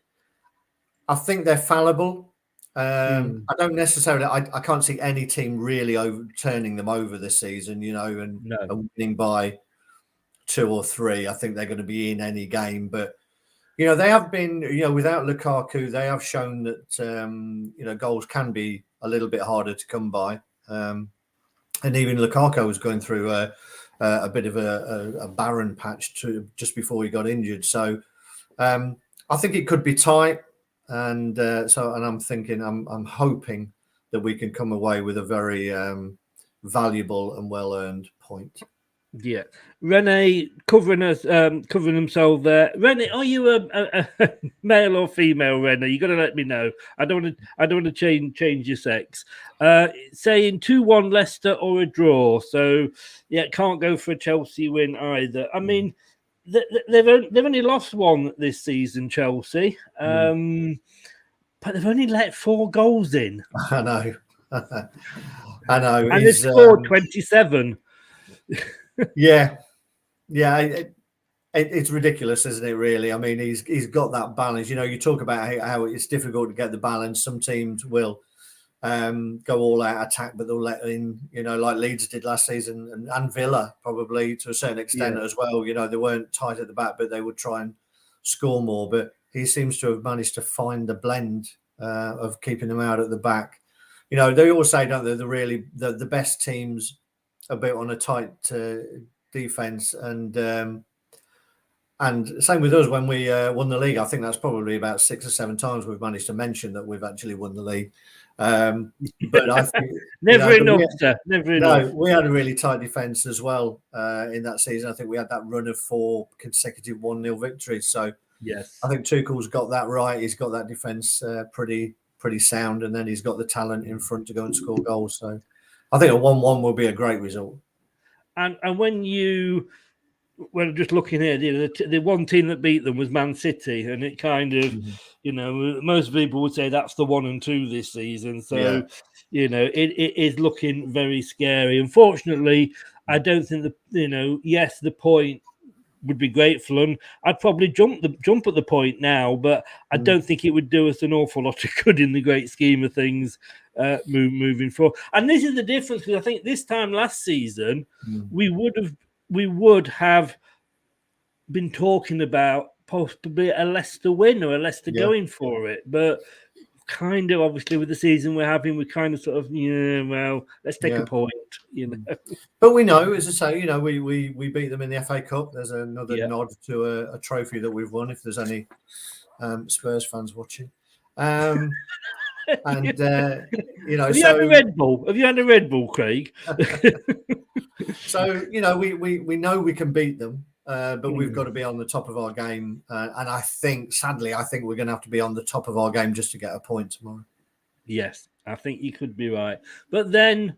they're fallible. I don't necessarily. I can't see any team really turning them over this season. And winning by 2 or 3. I think they're going to be in any game, but they have been. Without Lukaku, they have shown that goals can be a little bit harder to come by. And even Lukaku was going through a bit of a barren patch just before he got injured. So I think it could be tight. And I'm thinking, I'm hoping that we can come away with a very valuable and well-earned point. Yeah, Rene covering himself there. Rene, are you a male or female, Rene? You got to let me know. I don't want to change your sex. Saying 2-1 Leicester or a draw. So yeah, can't go for a Chelsea win either. I mean, they've only lost one this season, Chelsea. But they've only let 4 goals in. I know. I know. And they've scored 27. Yeah. It's ridiculous, isn't it? Really. I mean, he's got that balance. You talk about how it's difficult to get the balance. Some teams will go all out attack, but they'll let in, like Leeds did last season, and Villa probably to a certain extent as well. They weren't tight at the back, but they would try and score more. But he seems to have managed to find the blend of keeping them out at the back. They always say, don't they, the best teams are built on a tight defense, and same with us when we won the league. I think that's probably about 6 or 7 times we've managed to mention that we've actually won the league. But I think never enough, sir. Never enough. We had a really tight defense as well in that season. I think we had that run of 4 consecutive 1-0 victories. So yes, I think Tuchel's got that right. He's got that defense pretty sound, and then he's got the talent in front to go and score goals. So I think a 1-1 will be a great result. And when just looking here, the one team that beat them was Man City, and it kind of, most people would say that's the 1 and 2 this season. So, it is looking very scary. Unfortunately, I don't think yes, the point would be grateful, and I'd probably jump at the point now, but I don't think it would do us an awful lot of good in the great scheme of things moving forward. And this is the difference, because I think this time last season we would have been talking about possibly a Leicester win or a Leicester going for it, but kind of obviously with the season we're having, we kind of sort of let's take a point, But we know, as I say, we beat them in the FA Cup. There's another nod to a trophy that we've won. If there's any Spurs fans watching, and have you had a Red Bull? Have you had a Red Bull, Craig? So we know we can beat them. But we've got to be on the top of our game. And I think, sadly, we're going to have to be on the top of our game just to get a point tomorrow. Yes, I think you could be right. But then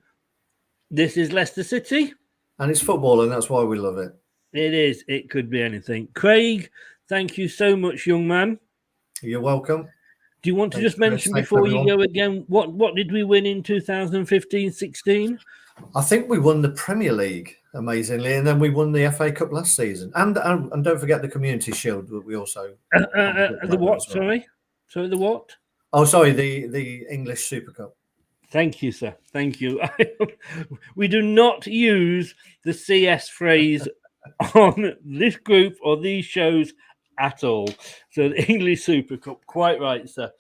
this is Leicester City. And it's football, and that's why we love it. It is. It could be anything. Craig, thank you so much, young man. You're welcome. Do you want to just mention before you go again, what did we win in 2015-16? I think we won the Premier League, amazingly, and then we won the FA Cup last season. And don't forget the Community Shield that we also... the what, sorry? Sorry, the what? Oh, sorry, the English Super Cup. Thank you, sir. Thank you. We do not use the CS phrase on this group or these shows at all. So the English Super Cup, quite right, sir.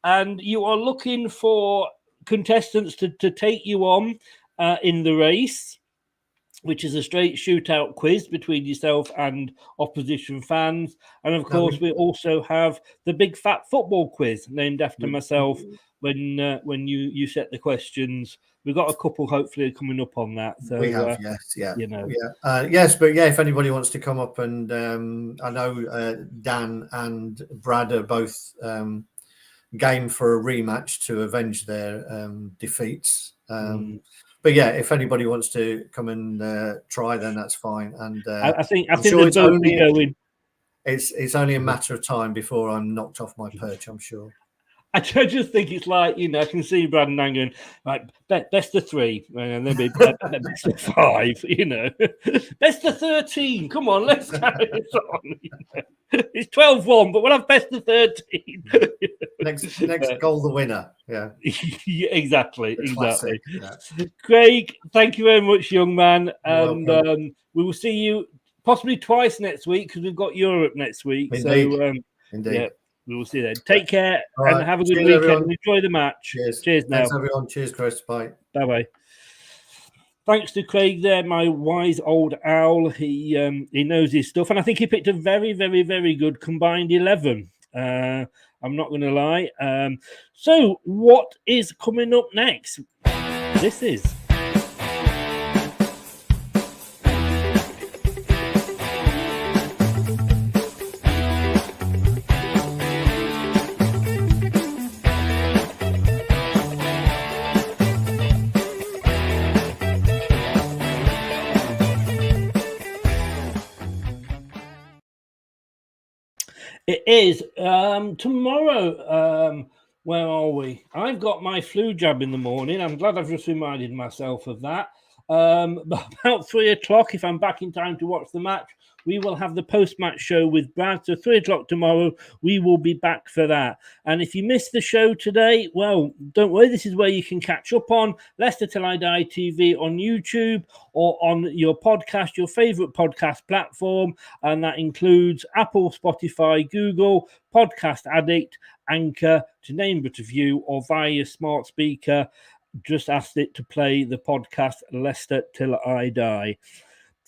And you are looking for contestants to take you on in the race, which is a straight shootout quiz between yourself and opposition fans. And of course, we also have the big fat football quiz named after myself. When you set the questions, we've got a couple hopefully coming up on that. So we have, yes, but if anybody wants to come up, and I know Dan and Brad are both game for a rematch to avenge their defeats. But if anybody wants to come and try, then that's fine. And I think sure it's only it's only a matter of time before I'm knocked off my perch, I'm sure. I just think it's like, I can see Brad and Nan going, right, best of 3, and then best of 5, best of 13. Come on, let's carry this on. It's 12-1, but we'll have best of 13. Next goal, the winner. Yeah. Yeah, exactly. Classic, yeah. Craig, thank you very much, young man. And we will see you possibly twice next week because we've got Europe next week. Indeed. So, Indeed. Yeah, we will see you then. Take care Right. and have a good Cheers, weekend. everyone. And enjoy the match. Cheers now. Thanks, everyone. Cheers, Chris. Bye. Bye-bye. Thanks to Craig there, my wise old owl. He knows his stuff. And I think he picked a very, very, very good combined 11. I'm not going to lie. So what is coming up next? This is... It is tomorrow. Where are we? I've got my flu jab in the morning. I'm glad I've just reminded myself of that. About 3 o'clock, if I'm back in time to watch the match, we will have the post-match show with Brad. So 3 o'clock tomorrow, we will be back for that. And if you missed the show today, well, don't worry. This is where you can catch up on Leicester Till I Die TV on YouTube or on your podcast, your favorite podcast platform. And that includes Apple, Spotify, Google, Podcast Addict, Anchor, to name but a few, or via your smart speaker. Just asked it to play the podcast Leicester Till I Die.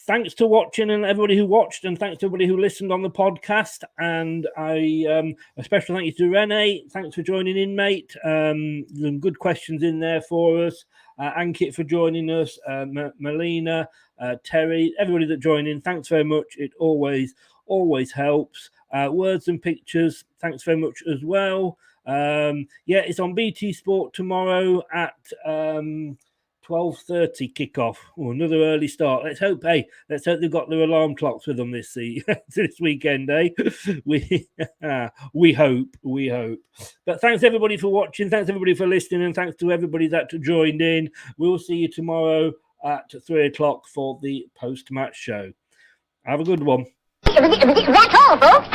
Thanks to watching and everybody who watched, and thanks to everybody who listened on the podcast. And a special thank you to Renee. Thanks for joining in, mate. Some good questions in there for us. Ankit for joining us. Melina, Terry, everybody that joined in. Thanks very much. It always helps. Words and pictures. Thanks very much as well. It's on BT Sport tomorrow at 12:30 kickoff. Another early start. Let's hope they've got their alarm clocks with them this weekend, eh? We hope. But thanks everybody for watching. Thanks everybody for listening, and thanks to everybody that joined in. We'll see you tomorrow at 3 o'clock for the post-match show. Have a good one. That's all, folks.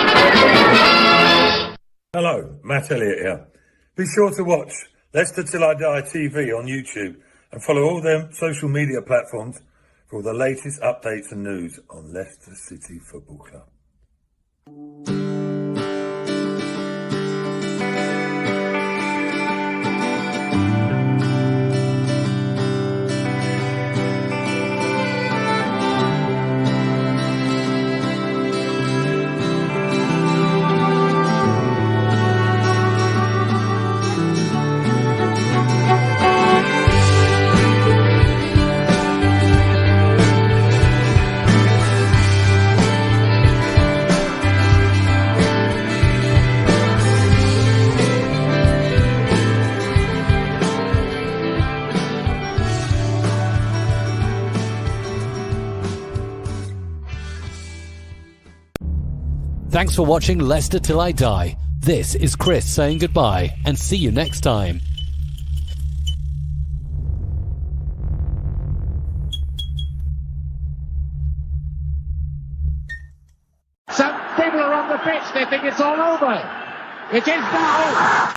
Hello, Matt Elliott here. Be sure to watch Leicester Till I Die TV on YouTube and follow all them social media platforms for all the latest updates and news on Leicester City Football Club. Thanks for watching Leicester Till I Die. This is Chris saying goodbye and see you next time. Some people are on the pitch, they think it's all over. It is now.